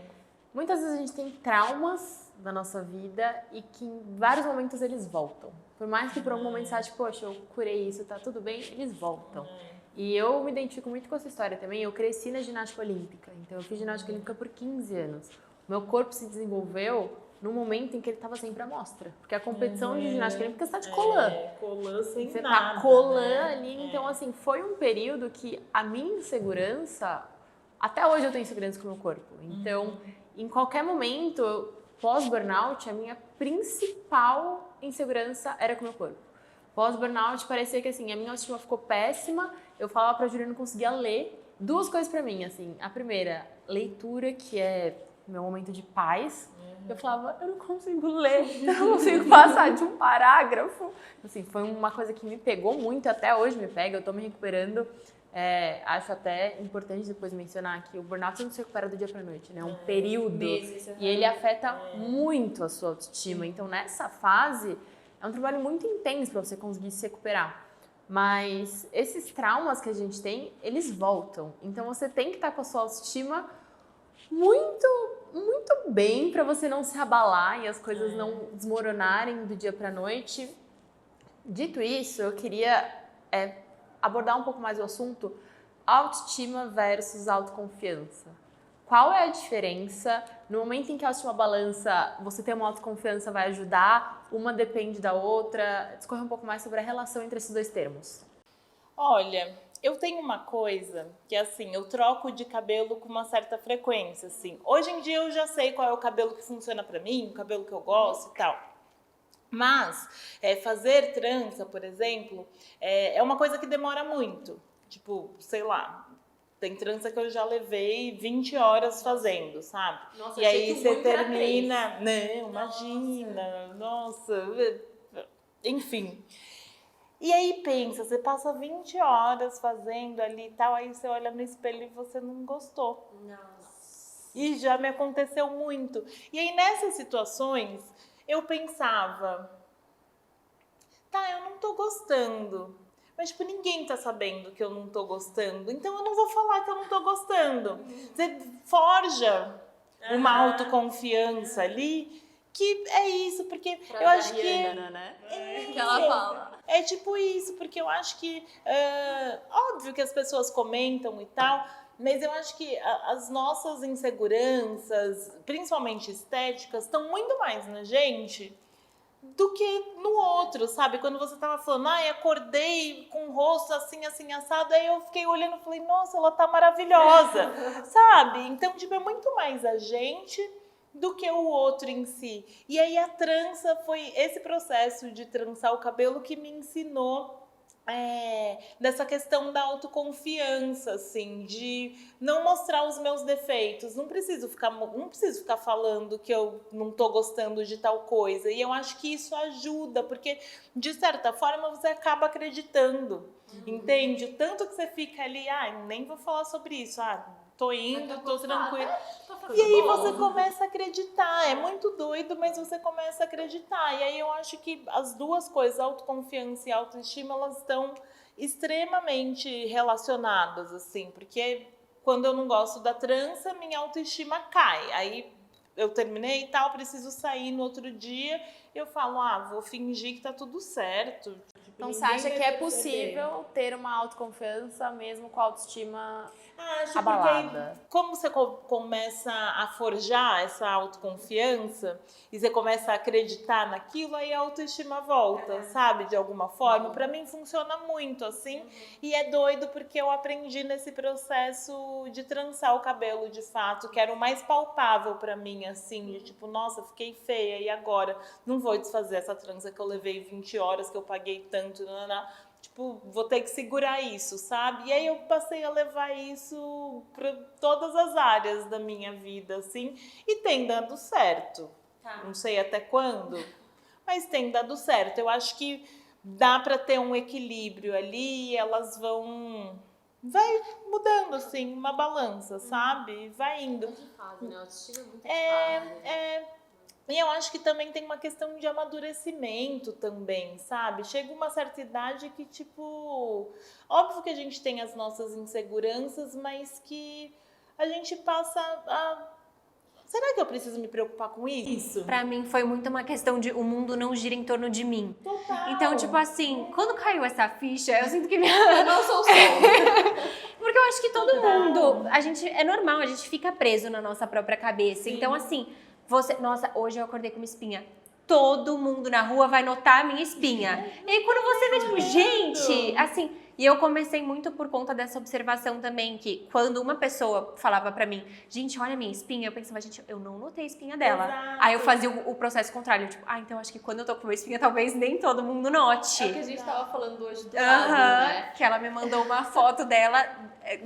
muitas vezes a gente tem traumas da nossa vida e que em vários momentos eles voltam. Por mais que por algum momento você ache, poxa, eu curei isso, tá tudo bem, eles voltam. E eu me identifico muito com essa história também. Eu cresci na ginástica olímpica, então eu fiz ginástica olímpica por 15 anos. O meu corpo se desenvolveu no momento em que ele estava sempre à mostra. Porque a competição de ginástica olímpica está de colã. Colã sem Você nada, tá colã né? ali. Então, assim, foi um período que a minha insegurança... Até hoje eu tenho insegurança com o meu corpo. Então, em qualquer momento, pós-burnout, a minha principal insegurança era com o meu corpo. Pós-burnout, parecia que, assim, a minha autoestima ficou péssima. Eu falava pra Julia, não conseguia ler. Duas coisas pra mim, assim. A primeira, leitura, que é meu momento de paz. Eu falava, eu não consigo ler, eu não consigo passar de um parágrafo. Assim, foi uma coisa que me pegou muito, até hoje me pega, eu tô me recuperando. Acho até importante depois mencionar que o burnout não se recupera do dia pra noite, né? É um período. Meses, E ele afeta muito a sua autoestima. Então, nessa fase, é um trabalho muito intenso pra você conseguir se recuperar. Mas esses traumas que a gente tem, eles voltam. Então, você tem que estar com a sua autoestima muito bem para você não se abalar e as coisas não desmoronarem do dia para noite. Dito isso, eu queria abordar um pouco mais o assunto autoestima versus autoconfiança. Qual é a diferença? No momento em que a autoestima balança, você ter uma autoconfiança vai ajudar? Uma depende da outra? Discorre um pouco mais sobre a relação entre esses dois termos. Olha, eu tenho uma coisa que, assim, eu troco de cabelo com uma certa frequência, assim. Hoje em dia eu já sei qual é o cabelo que funciona pra mim, o cabelo que eu gosto e tal. Mas fazer trança, por exemplo, é uma coisa que demora muito. Tipo, sei lá, tem trança que eu já levei 20 horas fazendo, sabe? Nossa, e achei aí que você muito era termina... Não, imagina, nossa, enfim... E aí pensa, você passa 20 horas fazendo ali e tal, aí você olha no espelho e você não gostou. Nossa. E já me aconteceu muito. E aí, nessas situações, eu pensava, tá, eu não tô gostando. Mas, tipo, ninguém tá sabendo que eu não tô gostando. Então, eu não vou falar que eu não tô gostando. Você forja uma autoconfiança ali, que é isso, porque eu acho que... né? Que ela fala. É tipo isso, porque eu acho que... óbvio que as pessoas comentam e tal, mas eu acho que as nossas inseguranças, principalmente estéticas, estão muito mais na gente do que no outro, sabe? Quando você tava falando, ai, acordei com o rosto assim, assim, assado, aí eu fiquei olhando e falei, nossa, ela tá maravilhosa, sabe? Então, tipo, é muito mais a gente do que o outro em si. E aí a trança foi esse processo de trançar o cabelo que me ensinou dessa questão da autoconfiança, assim, de não mostrar os meus defeitos. Não preciso ficar falando que eu não tô gostando de tal coisa. E eu acho que isso ajuda, porque, de certa forma, você acaba acreditando, entende? O tanto que você fica ali, nem vou falar sobre isso, tô indo, tô tranquila. E aí você começa a acreditar. É muito doido, mas você começa a acreditar. E aí eu acho que as duas coisas, autoconfiança e autoestima, elas estão extremamente relacionadas, assim. Porque quando eu não gosto da trança, minha autoestima cai. Aí eu terminei e tal, preciso sair no outro dia. Eu falo, vou fingir que tá tudo certo. Então você acha que é possível ter uma autoconfiança mesmo com a autoestima Acho, abalada? porque como você começa a forjar essa autoconfiança e você começa a acreditar naquilo, aí a autoestima volta, sabe? De alguma forma. Pra mim funciona muito assim. E é doido porque eu aprendi nesse processo de trançar o cabelo de fato, que era o mais palpável pra mim, assim, de tipo, nossa, fiquei feia, e agora? Não vou desfazer essa trança que eu levei 20 horas, que eu paguei tanto, tipo, vou ter que segurar isso, sabe? E aí eu passei a levar isso para todas as áreas da minha vida, assim, e tem dado certo. Não sei até quando, mas tem dado certo. Eu acho que dá para ter um equilíbrio ali, e elas vai mudando, assim, uma balança, sabe? Vai indo. De fase, né? A autoestima é muito de fase. E eu acho que também tem uma questão de amadurecimento também, sabe? Chega uma certa idade que, tipo... Óbvio que a gente tem as nossas inseguranças, mas que a gente passa a... Será que eu preciso me preocupar com isso? Pra mim foi muito uma questão de o mundo não gira em torno de mim. Total. Então, tipo assim, quando caiu essa ficha, eu sinto que Eu não sou o sol. Porque eu acho que todo mundo, é normal, a gente fica preso na nossa própria cabeça. Sim. Então, assim, nossa, hoje eu acordei com uma espinha. Todo mundo na rua vai notar a minha espinha. E aí quando você vê, tipo, gente, assim... E eu comecei muito por conta dessa observação também, que quando uma pessoa falava pra mim, gente, olha a minha espinha, eu pensava, gente, eu não notei a espinha dela. Exato. Aí eu fazia o processo contrário, tipo, então acho que quando eu tô com uma espinha, talvez nem todo mundo note. É o que a gente tava falando hoje do lado, né? Que ela me mandou uma foto dela,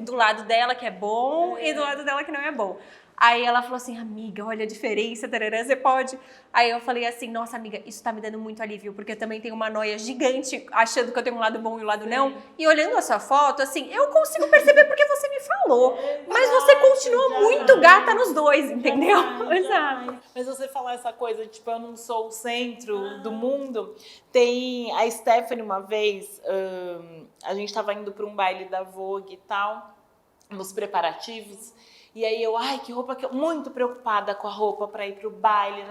do lado dela que é bom e do lado dela que não é bom. Aí ela falou assim, amiga, olha a diferença, tarará, você pode... Aí eu falei assim, nossa amiga, isso tá me dando muito alívio, porque eu também tenho uma noia gigante, achando que eu tenho um lado bom e um lado não. E olhando a sua foto, assim, eu consigo perceber porque você me falou. Mas você continua muito gata nos dois, entendeu? Exato. Mas você falar essa coisa, tipo, eu não sou o centro do mundo. Tem a Stephanie uma vez, a gente tava indo pra um baile da Vogue e tal, nos preparativos. E aí eu, que roupa que eu... Muito preocupada com a roupa pra ir pro baile,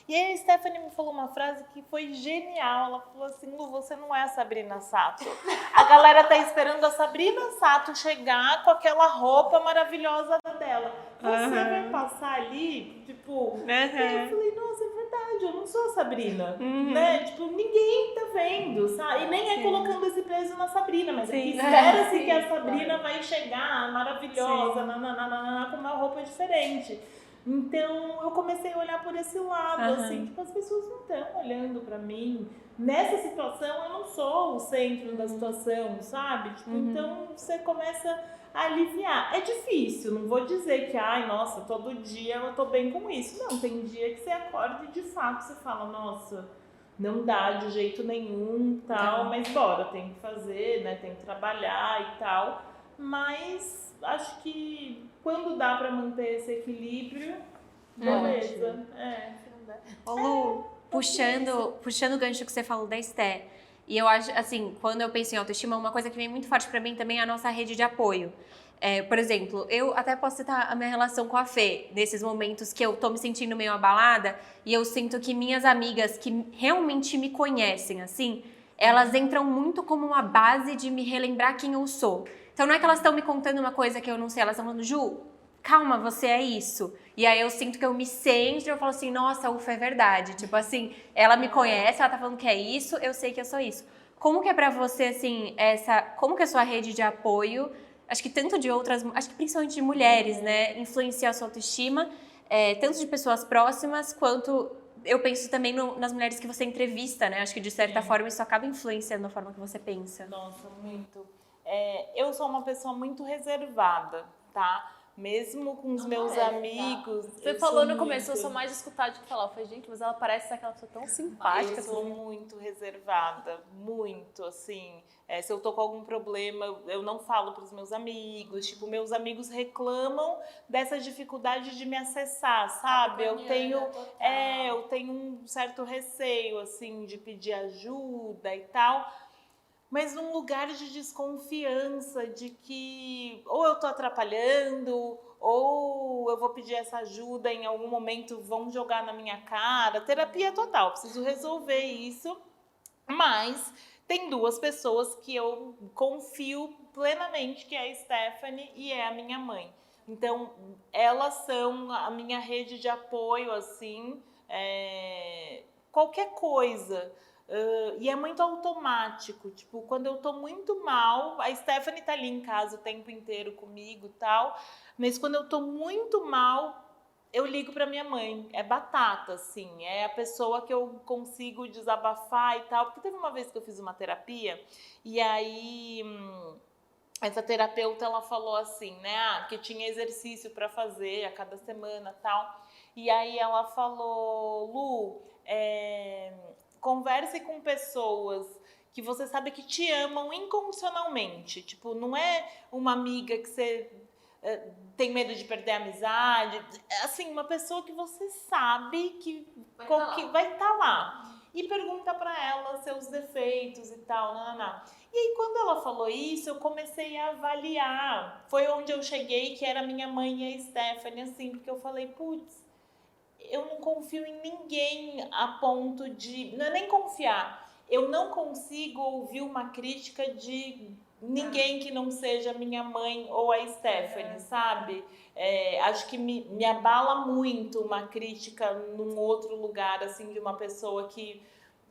E aí a Stephanie me falou uma frase que foi genial. Ela falou assim, Lu, você não é a Sabrina Sato. A galera tá esperando a Sabrina Sato chegar com aquela roupa maravilhosa dela. Você vai passar ali, tipo... E aí eu falei, nossa, é verdade, eu não sou a Sabrina, né? Tipo, ninguém tá vendo, sabe? E nem é colocando esse peso na Sabrina, mas espera-se que a Sabrina vai chegar maravilhosa, com uma roupa diferente. Então, eu comecei a olhar por esse lado, assim, tipo, as pessoas não estão olhando pra mim. Nessa situação, eu não sou o centro da situação, sabe? Tipo, então, você começa a aliviar. É difícil, não vou dizer que, nossa, todo dia eu tô bem com isso. Não, tem dia que você acorda e, de fato, você fala, nossa, não dá de jeito nenhum, tal, mas bora, tem que fazer, né, tem que trabalhar e tal. mas acho que quando dá para manter esse equilíbrio, beleza. Ô Lu, puxando o gancho que você falou da Esté, e eu acho, assim, quando eu penso em autoestima, uma coisa que vem muito forte pra mim também é a nossa rede de apoio. Por exemplo, eu até posso citar a minha relação com a Fê, nesses momentos que eu tô me sentindo meio abalada, e eu sinto que minhas amigas que realmente me conhecem, assim, elas entram muito como uma base de me relembrar quem eu sou. Então não é que elas estão me contando uma coisa que eu não sei, elas estão falando, Ju, calma, você é isso. E aí eu sinto que eu me centro e eu falo assim, nossa, ufa, é verdade. Tipo assim, ela me conhece, ela tá falando que é isso, eu sei que eu sou isso. Como que é pra você, assim, como que é a sua rede de apoio, acho que tanto de outras, acho que principalmente de mulheres, né, influencia a sua autoestima, tanto de pessoas próximas, quanto eu penso também nas mulheres que você entrevista, né, acho que de certa forma isso acaba influenciando a forma que você pensa. Nossa, muito. Eu sou uma pessoa muito reservada, tá? Mesmo com os meus amigos. Você falou no começo, eu sou mais de escutar do que falar. Eu falei, gente, mas ela parece aquela pessoa tão simpática. Eu sou muito reservada, muito, assim. Se eu tô com algum problema, eu não falo pros meus amigos. Tipo, meus amigos reclamam dessa dificuldade de me acessar, sabe? Eu tenho um certo receio, assim, de pedir ajuda e tal. Mas num lugar de desconfiança, de que ou eu tô atrapalhando, ou eu vou pedir essa ajuda, em algum momento vão jogar na minha cara. Terapia total, preciso resolver isso. Mas tem duas pessoas que eu confio plenamente, que é a Stephanie e é a minha mãe. Então, elas são a minha rede de apoio, assim, qualquer coisa. E é muito automático, tipo, quando eu tô muito mal, a Stephanie tá ali em casa o tempo inteiro comigo e tal, mas quando eu tô muito mal, eu ligo pra minha mãe. É batata, assim, é a pessoa que eu consigo desabafar e tal, porque teve uma vez que eu fiz uma terapia, e aí essa terapeuta, ela falou assim, né, que tinha exercício pra fazer a cada semana e tal, e aí ela falou, Lu, converse com pessoas que você sabe que te amam incondicionalmente. Tipo, não é uma amiga que você tem medo de perder a amizade. Assim, uma pessoa que você sabe que vai estar lá. E pergunta pra ela seus defeitos e tal, não. E aí, quando ela falou isso, eu comecei a avaliar. Foi onde eu cheguei, que era minha mãe e a Stephanie, assim, porque eu falei, putz, eu não confio em ninguém a ponto de... Não é nem confiar. Eu não consigo ouvir uma crítica de ninguém que não seja minha mãe ou a Stephanie, sabe? Acho que me abala muito uma crítica num outro lugar, assim, de uma pessoa que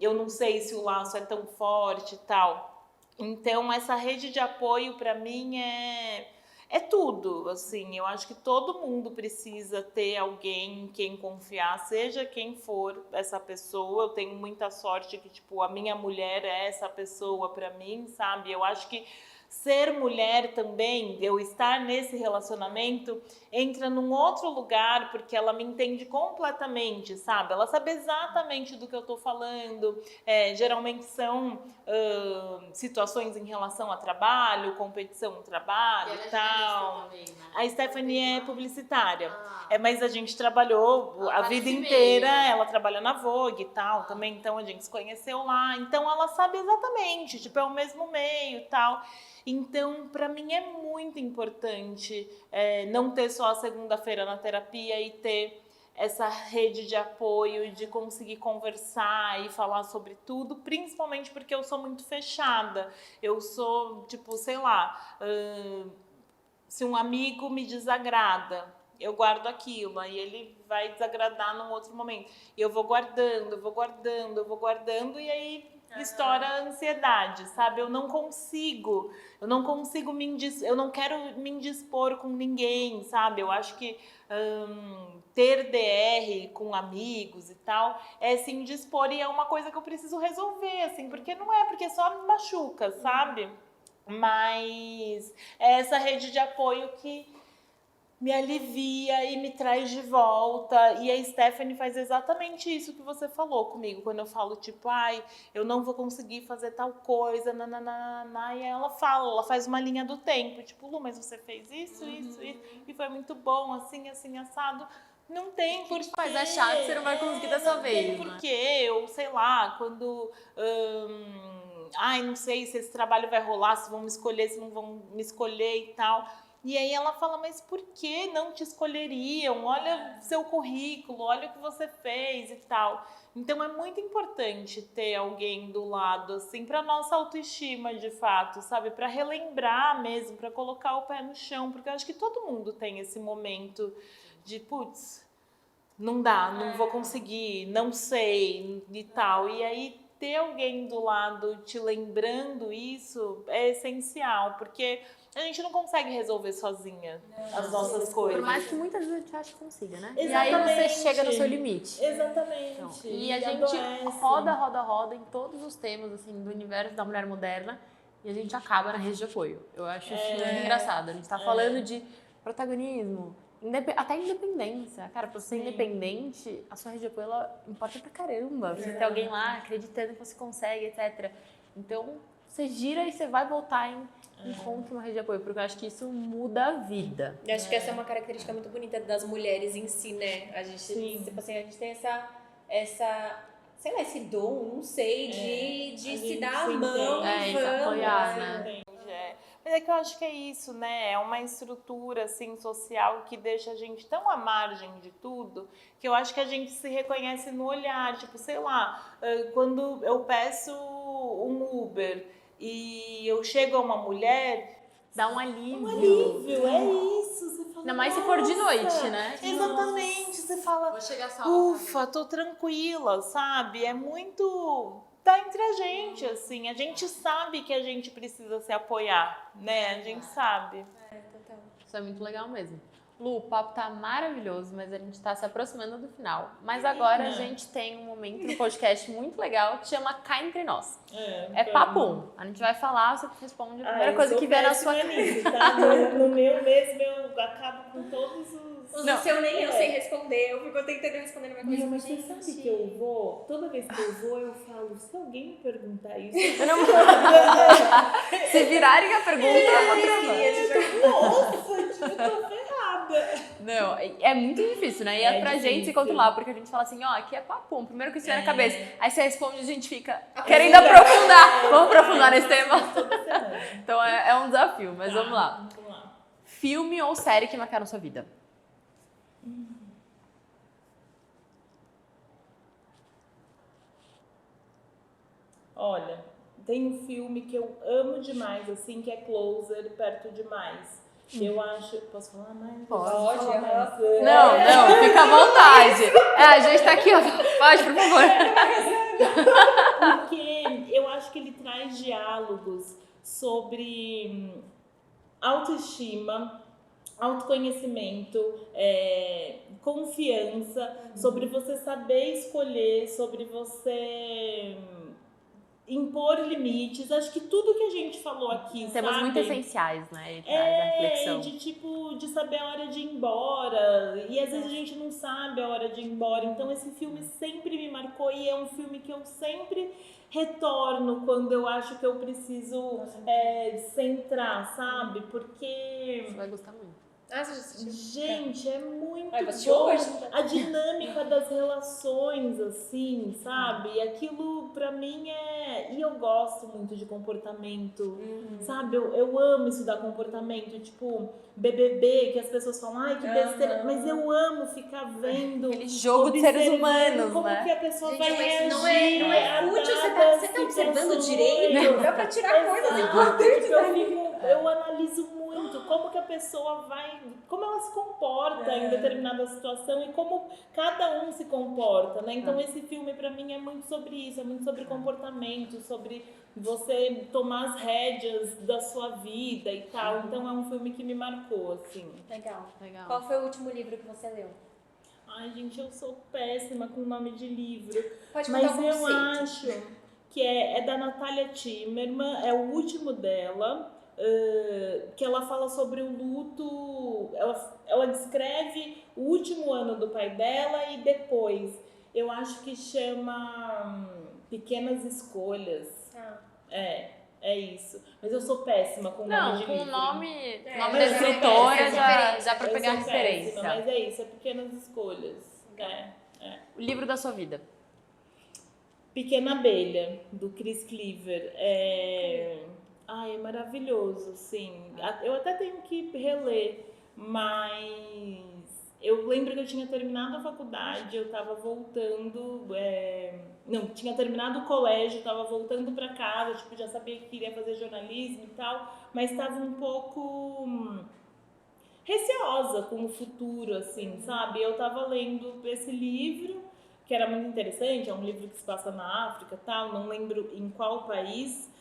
eu não sei se o laço é tão forte e tal. Então, essa rede de apoio, para mim, é tudo, assim, eu acho que todo mundo precisa ter alguém em quem confiar, seja quem for essa pessoa. Eu tenho muita sorte que, tipo, a minha mulher é essa pessoa pra mim, sabe? Eu acho que ser mulher também, eu estar nesse relacionamento, entra num outro lugar, porque ela me entende completamente, sabe? Ela sabe exatamente do que eu tô falando. Geralmente são situações em relação a trabalho, competição no trabalho e tal. Também, né? A Stephanie é publicitária, mas a gente trabalhou a vida inteira, ela trabalha na Vogue e tal também, então a gente se conheceu lá, então ela sabe exatamente, tipo, é o mesmo meio e tal. Então, para mim é muito importante não ter só a segunda-feira na terapia e ter essa rede de apoio, de conseguir conversar e falar sobre tudo, principalmente porque eu sou muito fechada. Eu sou, tipo, sei lá, se um amigo me desagrada, eu guardo aquilo, aí ele vai desagradar num outro momento. E eu vou guardando, e aí estoura a ansiedade, sabe? Eu não consigo eu não quero me indispor com ninguém, sabe? Eu acho que ter DR com amigos e tal é se indispor, e é uma coisa que eu preciso resolver, assim, porque não é, porque só me machuca, sabe? Mas é essa rede de apoio que me alivia e me traz de volta. E a Stephanie faz exatamente isso que você falou comigo, quando eu falo, tipo, ai, eu não vou conseguir fazer tal coisa, nananana, e ela fala, ela faz uma linha do tempo, tipo, Lu, mas você fez isso, isso, e foi muito bom, assim, assim, assado. Não tem porquê. Mas é chato, você não vai conseguir dessa vez, Não tem porquê, ou sei lá, quando... ai, não sei se esse trabalho vai rolar, se vão me escolher, se não vão me escolher e tal. E aí ela fala, mas por que não te escolheriam? Olha seu currículo, olha o que você fez e tal. Então é muito importante ter alguém do lado, assim, para nossa autoestima, de fato, sabe? Para relembrar mesmo, para colocar o pé no chão, porque eu acho que todo mundo tem esse momento de, putz, não dá, não vou conseguir, não sei e tal. E aí ter alguém do lado te lembrando isso é essencial, porque a gente não consegue resolver sozinha as nossas coisas. Por mais que muitas vezes a gente ache que consiga, né? Exatamente. E aí você chega no seu limite. Exatamente. Então, e a gente roda em todos os temas assim, do universo da mulher moderna e a gente acaba na rede de apoio. Eu acho isso muito engraçado. A gente tá falando de protagonismo, até independência. Cara, pra você ser independente, a sua rede de apoio ela importa pra caramba. Você ter alguém lá acreditando que você consegue, etc. Então, você gira e você vai voltar em encontre uma rede de apoio, porque eu acho que isso muda a vida. Eu acho que essa é uma característica muito bonita das mulheres em si, né? A gente, tipo assim, a gente tem essa sei lá, esse dom, não sei, de se dar a mão e se apoiar, né? Mas é que eu acho que é isso, né? É uma estrutura, assim, social que deixa a gente tão à margem de tudo, que eu acho que a gente se reconhece no olhar. Tipo, sei lá, quando eu peço um Uber e eu chego a uma mulher... Dá um alívio. Um alívio, é isso. Você fala, ainda mais se for de noite, né? Exatamente. Você fala, vou chegar salva, ufa, tô tranquila, sabe? É muito... Tá entre a gente, assim. A gente sabe que a gente precisa se apoiar, né? A gente sabe. Total. Isso é muito legal mesmo. Lu, o papo tá maravilhoso, mas a gente tá se aproximando do final. Mas agora a gente tem um momento no podcast muito legal que chama Cá Entre Nós. É papo 1. A gente vai falar, você responde a primeira coisa que vier na sua cabeça. Tá? No meu mesmo, eu acabo com todos os... No seu nem eu sei responder, eu fico tentando responder na minha Mas cabeça. você sabe que eu vou, toda vez que eu vou, eu falo, se alguém me perguntar isso... Eu não... Se virarem a pergunta, eu vou Nossa, eu tô ferrada. Não, é muito difícil, né? E é pra gente se controlar, porque a gente fala assim, ó, aqui é papum, primeiro que isso vier na cabeça. Aí você responde e a gente fica querendo aprofundar. Vamos aprofundar nesse tema? Então é um desafio, mas vamos lá. Filme ou série que marcaram sua vida? Olha, tem um filme que eu amo demais, assim, que é Closer, Perto Demais. Eu acho... Posso falar mais? Pode. Falar mais? Não, fica à vontade. A gente tá aqui, ó. Pode, por favor. Porque eu acho que ele traz diálogos sobre autoestima, autoconhecimento, confiança, sobre você saber escolher, sobre você impor limites. Acho que tudo que a gente falou aqui, Temas sabe? muito essenciais, né? Ele traz a reflexão. De saber a hora de ir embora. E às vezes a gente não sabe a hora de ir embora. Então esse filme sempre me marcou e é um filme que eu sempre retorno quando eu acho que eu preciso centrar, sabe? Porque... Você vai gostar muito. Ah, você já assistiu? Gente, é muito você bom hoje? a dinâmica das relações, assim, sabe? Aquilo pra mim E eu gosto muito de comportamento, sabe? Eu amo estudar comportamento, tipo BBB, que as pessoas falam, ai, que besteira. Mas eu amo ficar vendo... Aquele jogo de seres humanos, como né? que a pessoa Gente, vai mas reagir. não é útil, você tá observando direito? Dá pra tirar coisas importantes Tipo, eu analiso muito como que a pessoa vai, como ela se comporta em determinada situação e como cada um se comporta, né? Então esse filme pra mim é muito sobre isso, é muito sobre comportamento, sobre você tomar as rédeas da sua vida e tal. Então é um filme que me marcou, assim. Legal. Legal. Qual foi o último livro que você leu? Ai, gente, eu sou péssima com nome de livro. Pode contar Mas o eu conceito. acho que é da Natália Timmerman, é o último dela. que ela fala sobre o luto, ela descreve o último ano do pai dela e depois. Eu acho que chama Pequenas Escolhas. É isso. Mas eu sou péssima com o nome Não, de com o livro. nome Mas da eu sou escritora péssima. já pra Eu pegar sou referência. péssima, mas é isso, é Pequenas Escolhas. O livro da sua vida. Pequena Abelha, do Chris Cleaver. É maravilhoso, sim. Eu até tenho que reler, mas eu lembro que eu tinha terminado a faculdade, eu tava voltando, não, tinha terminado o colégio, tava voltando para casa, tipo, já sabia que queria fazer jornalismo e tal, mas estava um pouco receosa com o futuro, assim, sabe? Eu tava lendo esse livro, que era muito interessante, é um livro que se passa na África, tal, não lembro em qual país.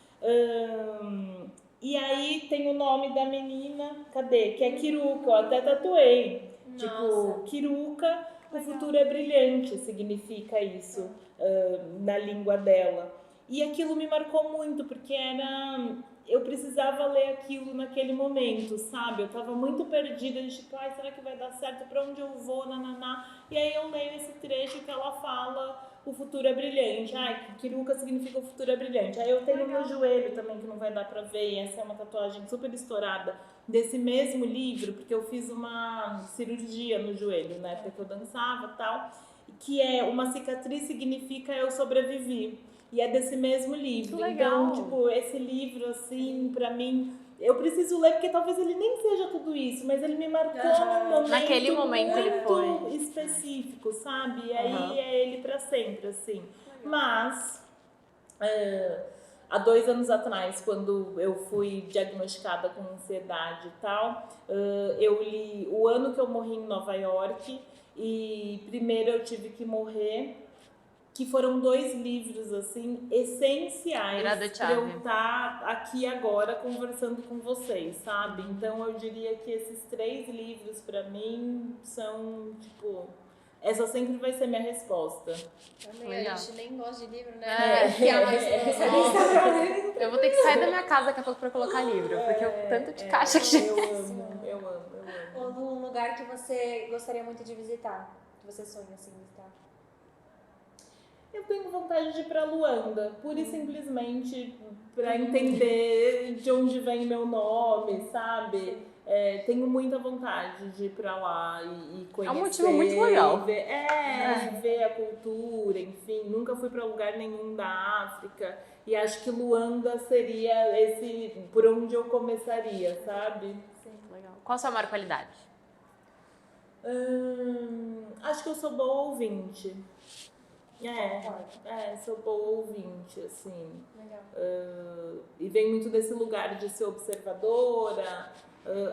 E aí tem o nome da menina, cadê? Que é Kiruka, eu até tatuei. Nossa. Tipo, Kiruka, o futuro é brilhante, significa isso na língua dela. E aquilo me marcou muito, porque eu precisava ler aquilo naquele momento, sabe? Eu tava muito perdida, de tipo, será que vai dar certo? Pra onde eu vou? Nananá. E aí eu leio esse trecho que ela fala, o futuro é brilhante. Kiruka significa o futuro é brilhante. Aí eu tenho no joelho também, que não vai dar pra ver, e essa é uma tatuagem super estourada desse mesmo livro, porque eu fiz uma cirurgia no joelho, na época que eu dançava e tal, que é uma cicatriz significa eu sobrevivi. E é desse mesmo livro. Então, tipo, esse livro, assim, pra mim, eu preciso ler porque talvez ele nem seja tudo isso, mas ele me marcou num momento, naquele momento muito ele foi específico, sabe? E aí é ele pra sempre, assim. Mas, há 2 anos atrás, quando eu fui diagnosticada com ansiedade e tal, eu li O Ano que Eu Morri em Nova York e Primeiro Eu Tive que Morrer, que foram 2 livros, assim, essenciais para eu estar aqui agora conversando com vocês, sabe? Então, eu diria que esses 3 livros, para mim, são, tipo... Essa sempre vai ser minha resposta. Também, a gente nem gosta de livro, né? Que é a nossa especialista. Eu vou ter que sair da minha casa daqui a pouco pra colocar livro, porque eu tanto de caixa que... Eu amo. Ou num lugar que você gostaria muito de visitar, que você sonha, assim, visitar. Eu tenho vontade de ir pra Luanda, pura e simplesmente pra entender de onde vem meu nome, sabe? Tenho muita vontade de ir pra lá e conhecer. É um motivo muito legal. Ver a cultura, enfim. Nunca fui pra lugar nenhum da África e acho que Luanda seria esse por onde eu começaria, sabe? Sim, legal. Qual a sua maior qualidade? Acho que eu sou boa ouvinte. Sou boa ouvinte, assim. Legal. E vem muito desse lugar de ser observadora.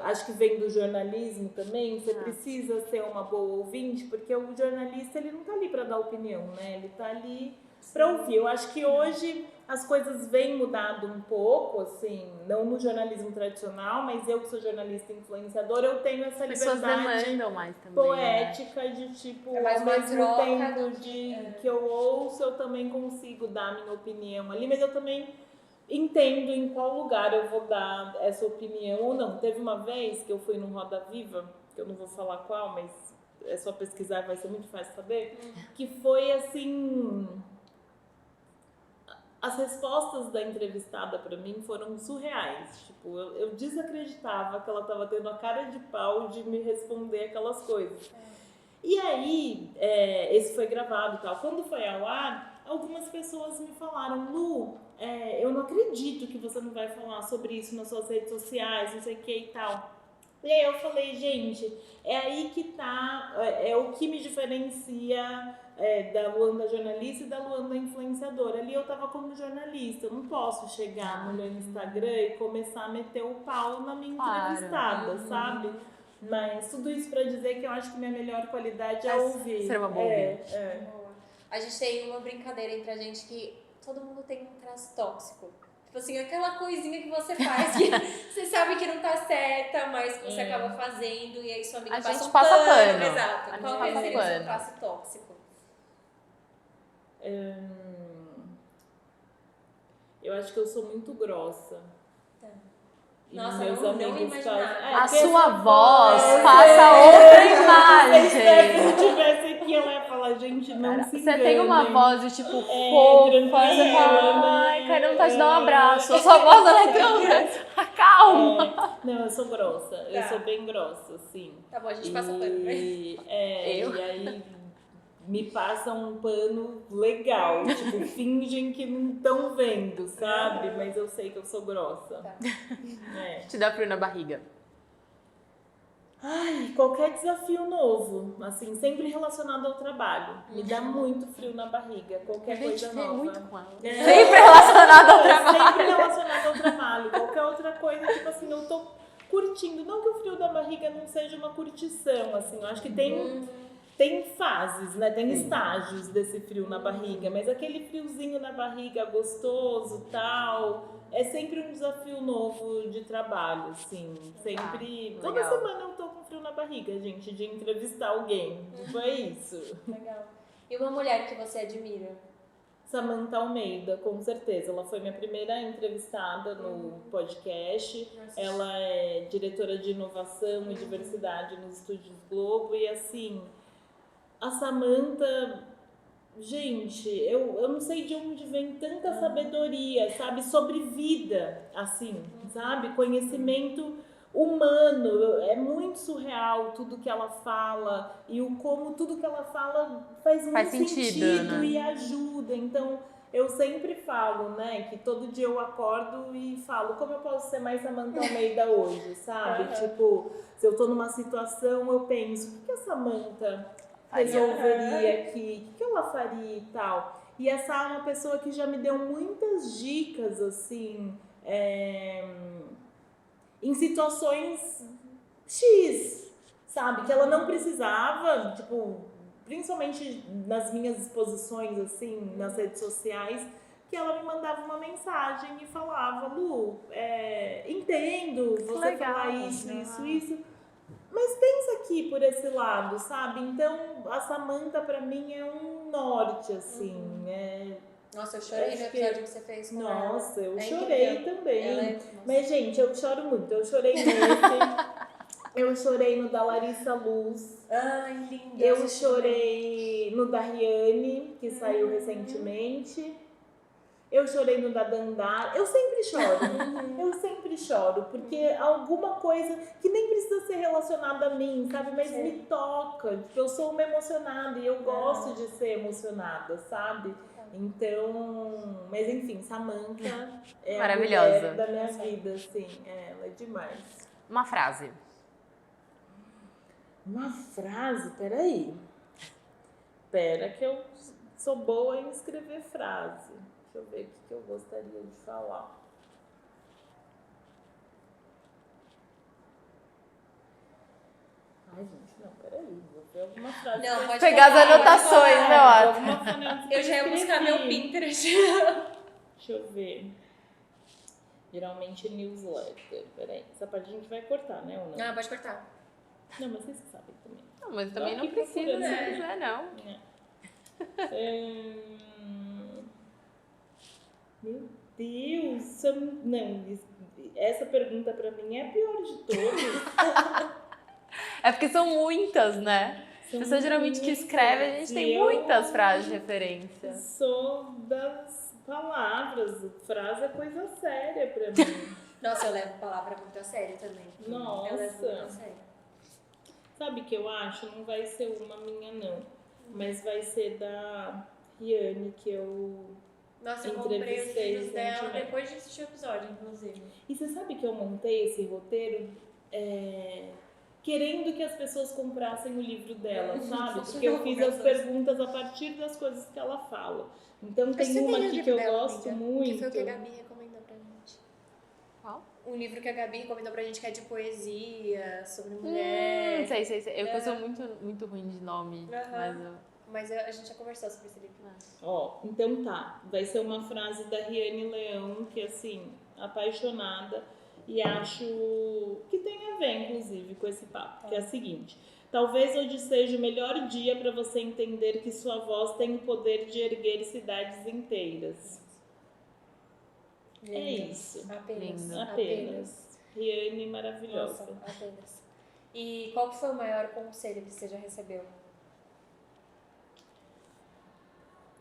Acho que vem do jornalismo também. Você precisa ser uma boa ouvinte, porque o jornalista ele não tá ali para dar opinião, né? Ele tá ali para ouvir. Eu acho que hoje as coisas vêm mudando um pouco, assim, não no jornalismo tradicional, mas eu que sou jornalista influenciadora, eu tenho essa Pessoas liberdade demandam mais também, poética, né? De tipo, mais ao uma mesmo troca tempo que eu ouço, eu também consigo dar a minha opinião ali, mas eu também entendo em qual lugar eu vou dar essa opinião ou não. Teve uma vez que eu fui no Roda Viva, que eu não vou falar qual, mas é só pesquisar, vai ser muito fácil saber, que foi assim... As respostas da entrevistada pra mim foram surreais. Tipo, eu desacreditava que ela tava tendo a cara de pau de me responder aquelas coisas. E aí, esse foi gravado e tal. Quando foi ao ar, algumas pessoas me falaram: Lu, eu não acredito que você não vai falar sobre isso nas suas redes sociais, não sei o que e tal. E aí eu falei, gente, é aí que tá, é o que me diferencia da Luanda jornalista e da Luanda influenciadora. Ali eu tava como jornalista, eu não posso chegar no meu Instagram e começar a meter o pau na minha entrevistada, sabe? Mas tudo isso pra dizer que eu acho que minha melhor qualidade é ouvir. Ser uma boa ouvinte. Boa. A gente tem uma brincadeira entre a gente que todo mundo tem um traço tóxico. Tipo assim, aquela coisinha que você faz que você sabe que não tá certa, mas que você acaba fazendo e aí sua amiga passa um pano. Exato. Qual seria o seu traço tóxico? Eu acho que eu sou muito grossa. E Nossa, meus não amigos imaginava. falam, A porque sua essa voz voz- passa outra Se imagem. eu tivesse aqui, ela ia falar, gente, não Cara, se você tem uma enganem. voz de tipo É, fofa, tranquila, você fala, né? ai, quero vontade de dar um abraço. A sua voz ela é tão calma. Não, eu sou grossa. Eu Tá. sou bem grossa, sim. Tá bom, a gente passa pano pra isso. Eu? E aí me passam um pano legal. Tipo, fingem que não estão vendo, sabe? Mas eu sei que eu sou grossa. Tá. É. Te dá frio na barriga. Ai, qualquer desafio novo, assim, sempre relacionado ao trabalho. Me dá muito frio na barriga, qualquer Eu coisa identifiquei nova. muito com ela. É. Sempre relacionado ao trabalho. Sempre relacionado ao trabalho. Qualquer outra coisa, tipo assim, eu tô curtindo. Não que o frio da barriga não seja uma curtição, assim, eu acho que tem fases, né? Tem estágios desse frio na barriga, mas aquele friozinho na barriga gostoso, tal, é sempre um desafio novo de trabalho, assim. Sempre. Toda legal. semana eu tô com frio na barriga, gente, de entrevistar alguém. Foi isso. Legal. E uma mulher que você admira? Samantha Almeida, com certeza. Ela foi minha primeira entrevistada no podcast. Ela é diretora de inovação e diversidade nos Estúdios Globo. E assim, a Samantha, gente, eu não sei de onde vem tanta sabedoria, sabe? Sobre vida, assim, sabe? Conhecimento humano. É muito surreal tudo que ela fala e o como tudo que ela fala faz muito sentido, né? e ajuda. Então, eu sempre falo, né, que todo dia eu acordo e falo como eu posso ser mais Samantha Almeida hoje, sabe? Tipo, se eu tô numa situação, eu penso, o que a Samantha resolveria aqui? O que ela faria e tal? E essa é uma pessoa que já me deu muitas dicas, assim, em situações X, sabe? Que ela não precisava, tipo, principalmente nas minhas exposições, assim, nas redes sociais, que ela me mandava uma mensagem e falava, Lu, entendo você legal, falar isso, né? isso, mas pensa aqui por esse lado, sabe? Então, a Samantha pra mim é um norte, assim, Nossa, eu chorei no Acho que- episódio que você fez com ela. Nossa, eu É chorei incrível. também. Ela é- Mas, gente, eu choro muito. Eu chorei nesse. Eu chorei no da Larissa Luz. Ai, linda. Eu chorei no da Riane, que saiu recentemente. Eu chorei no da Dandara. Eu sempre choro. Eu sempre choro. Porque alguma coisa que nem precisa ser relacionada a mim, sabe? Mas Sim. me toca. Porque eu sou uma emocionada e eu gosto de ser emocionada, sabe? Então, mas enfim, Samantha é Maravilhosa. a mulher da minha vida, assim. Ela é demais. Uma frase. Uma frase, peraí. Pera que eu sou boa em escrever frase. Deixa eu ver o que eu gostaria de falar. Ai, gente, não, peraí. Vou ver alguma frase. Não, que eu- pode Pegar as falar, anotações, pode né, falar. ó. Alguma frase que Eu já ia buscar meu escrevi. Pinterest. Deixa eu ver. Geralmente newsletter. Peraí, essa parte a gente vai cortar, né? Ou não? Ah, pode cortar. Não, mas vocês sabem também. Não, mas Tô também não aqui precisa, procurando. se quiser, não. Meu Deus, essa pergunta pra mim é a pior de todas. É porque são muitas, né? As São pessoas geralmente que muitas, escrevem, a gente tem e eu muitas frases de referência. Sou das palavras, frase é coisa séria pra mim. Nossa, eu levo a palavra muito a sério também. Nossa. Eu levo muito a sério. Sabe o que eu acho? Não vai ser uma minha, não. Mas vai ser da Riane, que eu... Nossa, eu comprei os Entrevistei livros dela recentemente. depois de assistir o episódio, inclusive. E você sabe que eu montei esse roteiro querendo que as pessoas comprassem o livro dela, sabe? Porque eu fiz as perguntas a partir das coisas que ela fala. Então tem uma aqui que eu gosto muito. Que foi o que a Gabi recomendou pra gente. Qual? Um livro que a Gabi recomendou pra gente que é de poesia, sobre mulher. Sei. Eu sou muito ruim de nome, mas Mas a gente já conversou sobre esse livro. Ó, então tá. Vai ser uma frase da Riane Leão, que assim, apaixonada, e acho que tem a ver, inclusive, com esse papo, que é a seguinte. Talvez hoje seja o melhor dia para você entender que sua voz tem o poder de erguer cidades inteiras. É isso. Apenas. Lindo. Apenas. Riane maravilhosa. Nossa, apenas. E qual que foi o maior conselho que você já recebeu?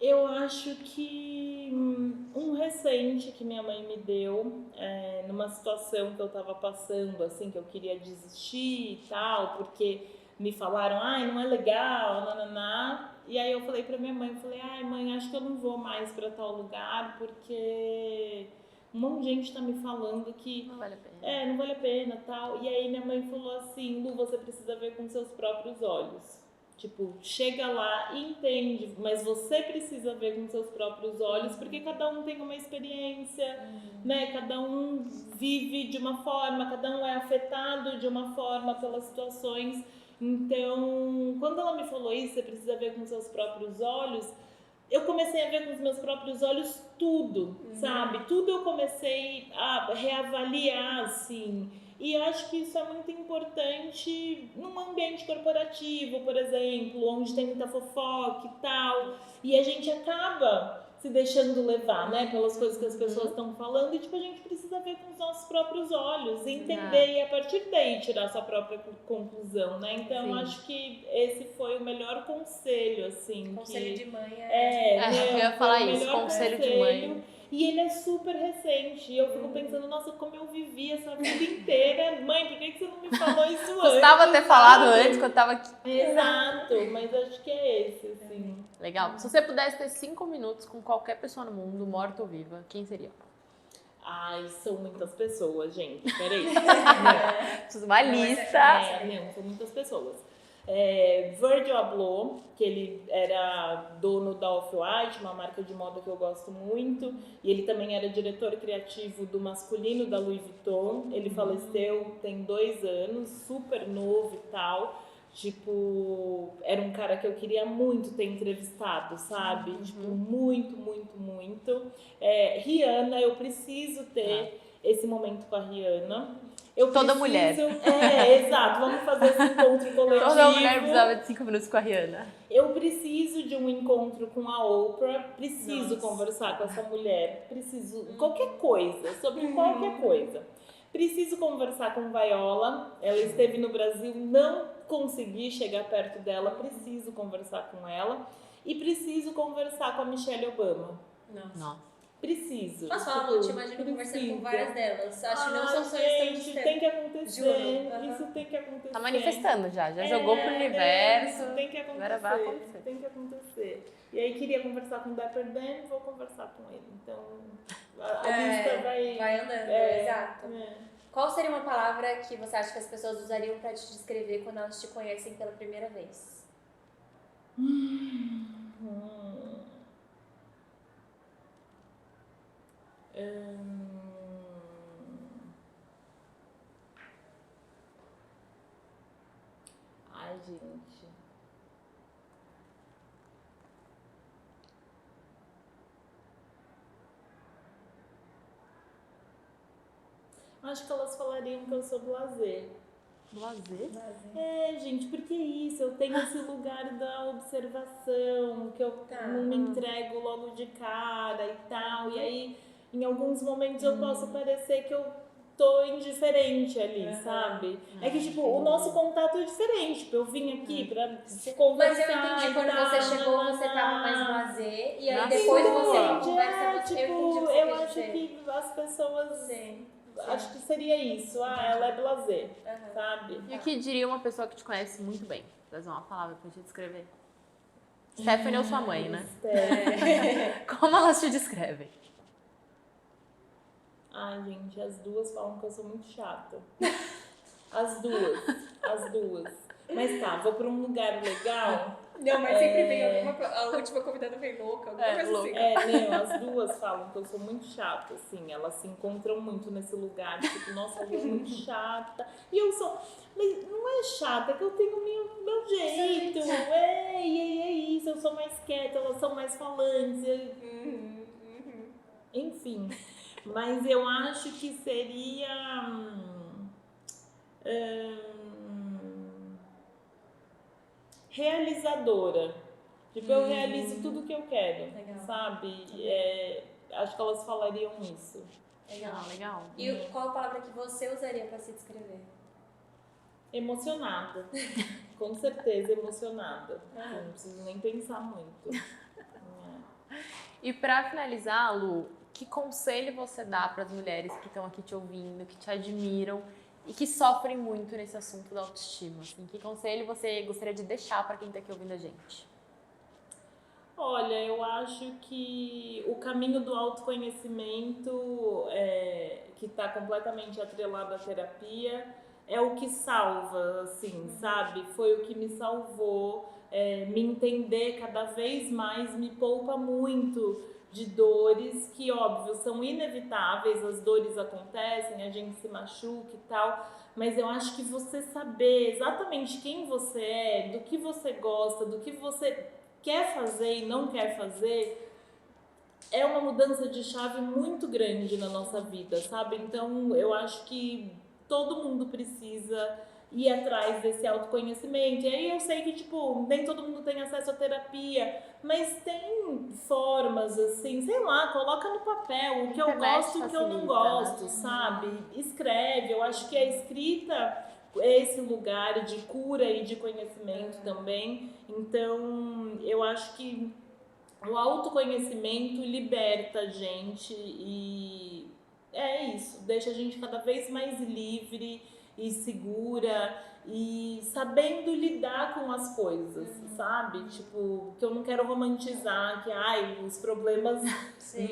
Eu acho que um recente que minha mãe me deu, numa situação que eu tava passando, assim, que eu queria desistir e tal, porque me falaram, ai, não é legal, nananá. E aí eu falei pra minha mãe, ai mãe, acho que eu não vou mais pra tal lugar, porque um monte de gente tá me falando que Não vale a pena. não vale a pena tal. E aí minha mãe falou assim, Lu, você precisa ver com seus próprios olhos. Tipo, chega lá e entende, mas você precisa ver com seus próprios olhos, porque cada um tem uma experiência, né? Cada um vive de uma forma, cada um é afetado de uma forma pelas situações. Então, quando ela me falou isso, você precisa ver com seus próprios olhos, eu comecei a ver com os meus próprios olhos tudo, sabe? Tudo eu comecei a reavaliar, assim. E eu acho que isso é muito importante num ambiente corporativo, por exemplo, onde tem muita fofoca e tal. E a gente acaba se deixando levar, né, pelas coisas que as pessoas estão falando. E, tipo, a gente precisa ver com os nossos próprios olhos, entender e a partir daí tirar sua própria conclusão, né? Então, Sim. acho que esse foi o melhor conselho, assim. Conselho de mãe eu ia falar foi o isso, melhor conselho de mãe. E ele é super recente. E eu fico pensando, nossa, como eu vivi essa vida inteira. Mãe, por que você não me falou isso antes? Custava ter falado antes, que eu tava aqui. Exato, mas acho que é esse, assim. Legal. Se você pudesse ter 5 minutos com qualquer pessoa no mundo, morta ou viva, quem seria? Ai, são muitas pessoas, gente. Peraí. Preciso uma lista. Não, são muitas pessoas. Virgil Abloh, que ele era dono da Off-White, uma marca de moda que eu gosto muito, e ele também era diretor criativo do masculino da Louis Vuitton. Ele faleceu tem 2 anos, super novo e tal. Tipo, era um cara que eu queria muito ter entrevistado, sabe? Tipo, muito, muito, muito. Rihanna, eu preciso ter esse momento com a Rihanna. Toda mulher. Exato. Vamos fazer esse encontro coletivo. Toda mulher precisava de 5 minutos com a Rihanna. Eu preciso de um encontro com a Oprah. Preciso conversar com essa mulher. Preciso... Qualquer coisa. Sobre qualquer coisa. Preciso conversar com Viola. Ela esteve no Brasil. Não consegui chegar perto dela. Preciso conversar com ela. E preciso conversar com a Michelle Obama. Nossa. Preciso. Posso falar, Lu? Te imagino conversando com várias delas. Acho que não são sonhos tão distantes. Tem que acontecer. Juro. Isso tem que acontecer. Tá manifestando já jogou pro universo. Isso tem que acontecer. Agora vai acontecer. Tem que acontecer. E aí queria conversar com o Dapper Dan, vou conversar com ele. Então a lista vai andando, exato. Qual seria uma palavra que você acha que as pessoas usariam pra te descrever quando elas te conhecem pela primeira vez? Ai, gente. Acho que elas falariam que eu sou blasé. Blazer? Gente, porque é isso, eu tenho esse lugar da observação, que eu não me entrego logo de cara e tal, e aí em alguns momentos eu posso parecer que eu tô indiferente ali, sabe? É que, tipo, o nosso contato é diferente, tipo, eu vim aqui pra conversar. Mas eu entendi, quando você chegou, você tava mais blasé, e aí depois você conversa, tipo, eu acho que as pessoas... Sim. Acho que seria isso. Ela é blasé, sabe? E o que diria uma pessoa que te conhece muito bem? Vou usar uma palavra pra te descrever. Stephanie ou sua mãe, né? Como elas te descrevem? Ai, gente, as duas falam que eu sou muito chata. As duas. Mas tá, vou pra um lugar legal. Não, mas sempre vem a última convidada vem louca, alguma coisa assim. Não, as duas falam que eu sou muito chata, assim, elas se encontram muito nesse lugar, tipo, nossa, eu sou muito chata. E eu sou, mas não é chata, é que eu tenho meu jeito, e é isso, eu sou mais quieta, elas são mais falantes, enfim. Mas eu acho que seria... realizadora. Tipo, eu realizo tudo que eu quero, sabe? Acho que elas falariam isso. Legal. Legal. E qual a palavra que você usaria para se descrever? Emocionada. Com certeza, emocionada. Não preciso nem pensar muito. E pra finalizar, Lu, que conselho você dá para as mulheres que estão aqui te ouvindo, que te admiram e que sofrem muito nesse assunto da autoestima? Assim, que conselho você gostaria de deixar para quem tá aqui ouvindo a gente? Olha, eu acho que o caminho do autoconhecimento, que está completamente atrelado à terapia, é o que salva, assim, sabe? Foi o que me salvou. Me entender cada vez mais me poupa muito de dores que, óbvio, são inevitáveis, as dores acontecem, a gente se machuca e tal, mas eu acho que você saber exatamente quem você é, do que você gosta, do que você quer fazer e não quer fazer, é uma mudança de chave muito grande na nossa vida, sabe? Então, eu acho que todo mundo precisa ir atrás desse autoconhecimento. E aí eu sei que, tipo, nem todo mundo tem acesso à terapia, mas tem formas, assim, sei lá, coloca no papel o que eu gosto e o que eu não gosto, sabe? Escreve. Eu acho que a escrita é esse lugar de cura e de conhecimento também. Então, eu acho que o autoconhecimento liberta a gente e é isso, deixa a gente cada vez mais livre e segura e sabendo lidar com as coisas, sabe? Tipo, que eu não quero romantizar que os problemas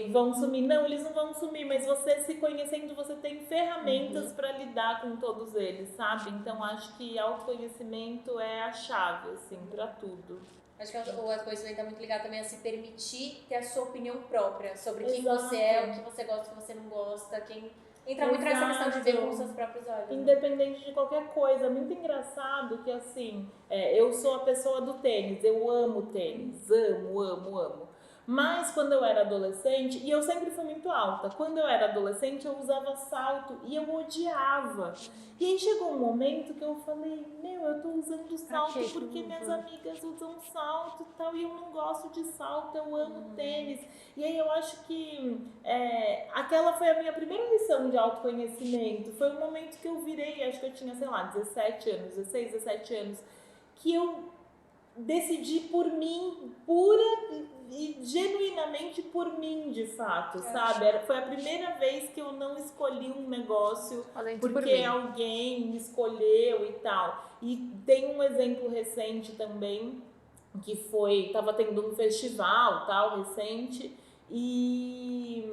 vão sumir. Não, eles não vão sumir, mas você se conhecendo, você tem ferramentas para lidar com todos eles, sabe? Então acho que autoconhecimento é a chave, assim, para tudo. Acho que o autoconhecimento está muito ligado também a se permitir ter a sua opinião própria sobre quem Exato. você é, o que você gosta, o que você não gosta, entra muito nessa questão de ver com os seus próprios olhos. Independente de qualquer coisa. É muito engraçado que, assim, eu sou a pessoa do tênis, eu amo tênis, amo. Mas quando eu era adolescente, e eu sempre fui muito alta, quando eu era adolescente eu usava salto e eu odiava. E aí chegou um momento que eu falei, eu tô usando salto porque minhas amigas usam salto e tal, e eu não gosto de salto, eu amo tênis. E aí eu acho que aquela foi a minha primeira lição de autoconhecimento. Foi um momento que eu virei, acho que eu tinha, 16, 17 anos, que eu decidi por mim, pura e genuinamente por mim, de fato, sabe? Foi a primeira vez que eu não escolhi um negócio porque alguém me escolheu e tal. E tem um exemplo recente também, que tava tendo um festival, tal, recente, e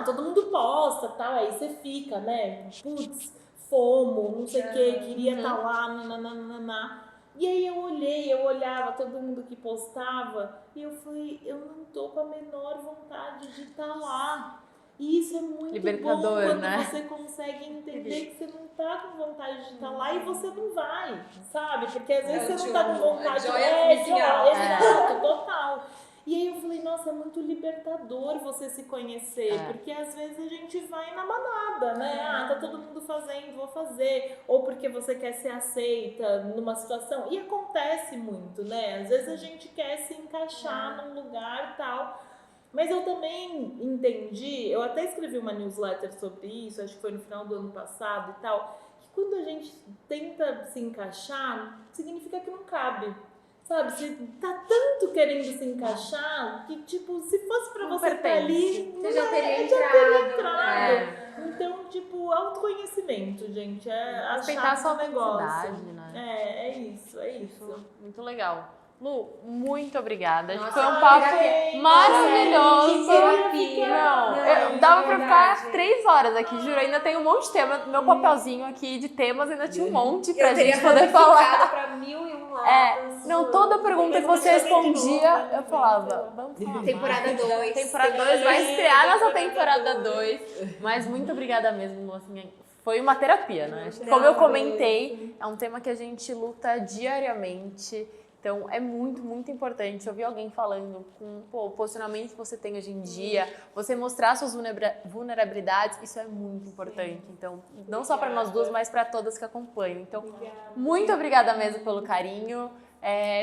todo mundo posta, tal, aí você fica, né? Putz, FOMO, não sei o que, queria estar lá, nananana. E aí eu olhava todo mundo que postava e eu falei, eu não tô com a menor vontade de estar lá. E isso é muito libertador, bom quando né? você consegue entender que você não tá com vontade de estar lá e você não vai, sabe? Porque às vezes você não tá com vontade. Exato, total. E aí eu falei, nossa, é muito libertador você se conhecer, porque às vezes a gente vai na manada, né? Tá todo mundo fazendo, vou fazer. Ou porque você quer ser aceita numa situação. E acontece muito, né? Às vezes a gente quer se encaixar num lugar e tal. Mas eu também entendi, eu até escrevi uma newsletter sobre isso, acho que foi no final do ano passado e tal, que quando a gente tenta se encaixar, significa que não cabe. Sabe, você tá tanto querendo se encaixar que, tipo, se fosse pra você estar ali, você já teria entrado. Então, tipo, autoconhecimento, gente, a respeitar chave a sua do negócio. autenticidade, né? É isso. Muito legal. Lu, muito obrigada. Nossa, foi um papo maravilhoso. Dava pra ficar 3 horas aqui, juro. Ainda tem um monte de tema. Meu papelzinho aqui de temas ainda tinha um monte pra gente poder falar. Pra 1001 lados. Não, toda pergunta que você respondia, eu falava, vamos falar. Temporada 2. Temporada 2, vai estrear nossa temporada 2. Mas muito obrigada mesmo, Lu. Assim, foi uma terapia, né? Como eu comentei, é um tema que a gente luta diariamente. Então, é muito, muito importante ouvir alguém falando com o posicionamento que você tem hoje em dia, você mostrar suas vulnerabilidades, isso é muito importante. Então, não só para nós duas, mas para todas que acompanham. Então, muito obrigada mesmo pelo carinho.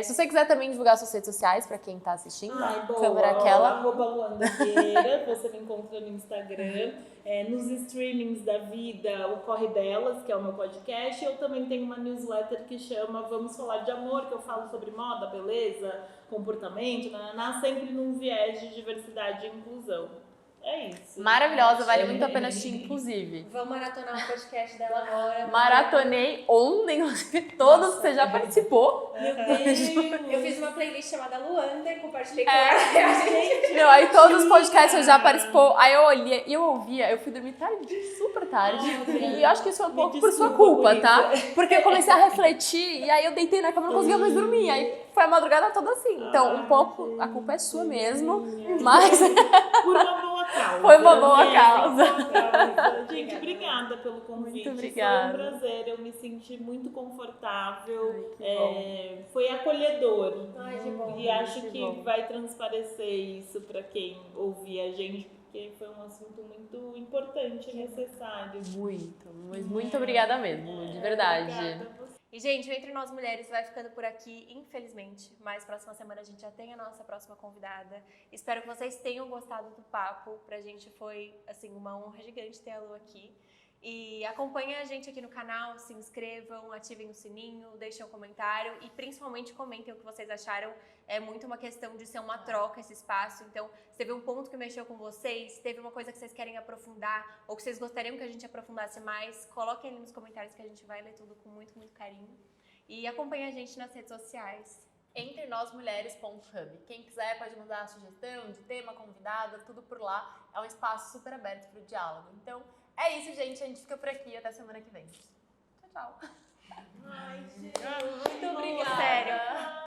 Se você quiser também divulgar suas redes sociais pra quem tá assistindo, Ai, boa. câmera aquela. @Luanda Vieira, você me encontra no Instagram. Nos streamings da vida, o Corre Delas, que é o meu podcast. Eu também tenho uma newsletter que chama Vamos Falar de Amor, que eu falo sobre moda, beleza, comportamento, sempre num viés de diversidade e inclusão. É isso. Maravilhosa, vale muito a pena assistir, inclusive. Vamos maratonar o podcast dela agora. Maratonei ontem, inclusive, todos que você já participou. Meu Deus. Eu fiz uma playlist chamada Luanda e compartilhei com ela. Meu, aí todos os podcasts você já participou. Aí eu olhei e eu ouvia, eu fui dormir tarde, super tarde. E eu acho que isso foi um pouco por sua culpa, tá? Porque eu comecei a refletir e aí eu deitei na cama e não conseguia mais dormir. Aí foi a madrugada toda assim. Então, um pouco a culpa é sua mesmo, mas Por uma boa causa. Foi uma boa né? causa. Gente, obrigada pelo convite. Muito obrigada. Foi um prazer, eu me senti muito confortável. Ai, que Foi acolhedor. Ai, que bom. E acho que que bom. vai transparecer isso para quem ouvir a gente, porque foi um assunto muito importante e necessário. muito, mas muito obrigada mesmo, de verdade. Obrigada a você. E, gente, o Entre Nós Mulheres vai ficando por aqui, infelizmente. Mas próxima semana a gente já tem a nossa próxima convidada. Espero que vocês tenham gostado do papo. Pra gente foi, assim, uma honra gigante ter a Lu aqui. E acompanhem a gente aqui no canal, se inscrevam, ativem o sininho, deixem um comentário e principalmente comentem o que vocês acharam. É muito uma questão de ser uma troca esse espaço. Então, se teve um ponto que mexeu com vocês, teve uma coisa que vocês querem aprofundar ou que vocês gostariam que a gente aprofundasse mais, coloquem ali nos comentários que a gente vai ler tudo com muito, muito carinho. E acompanhem a gente nas redes sociais. entrenosmulheres.hub. Quem quiser pode mandar sugestão de tema, convidada, tudo por lá. É um espaço super aberto para o diálogo. Então, é isso, gente. A gente fica por aqui. Até semana que vem. Tchau, tchau. Ai, gente. Muito obrigada. Sério.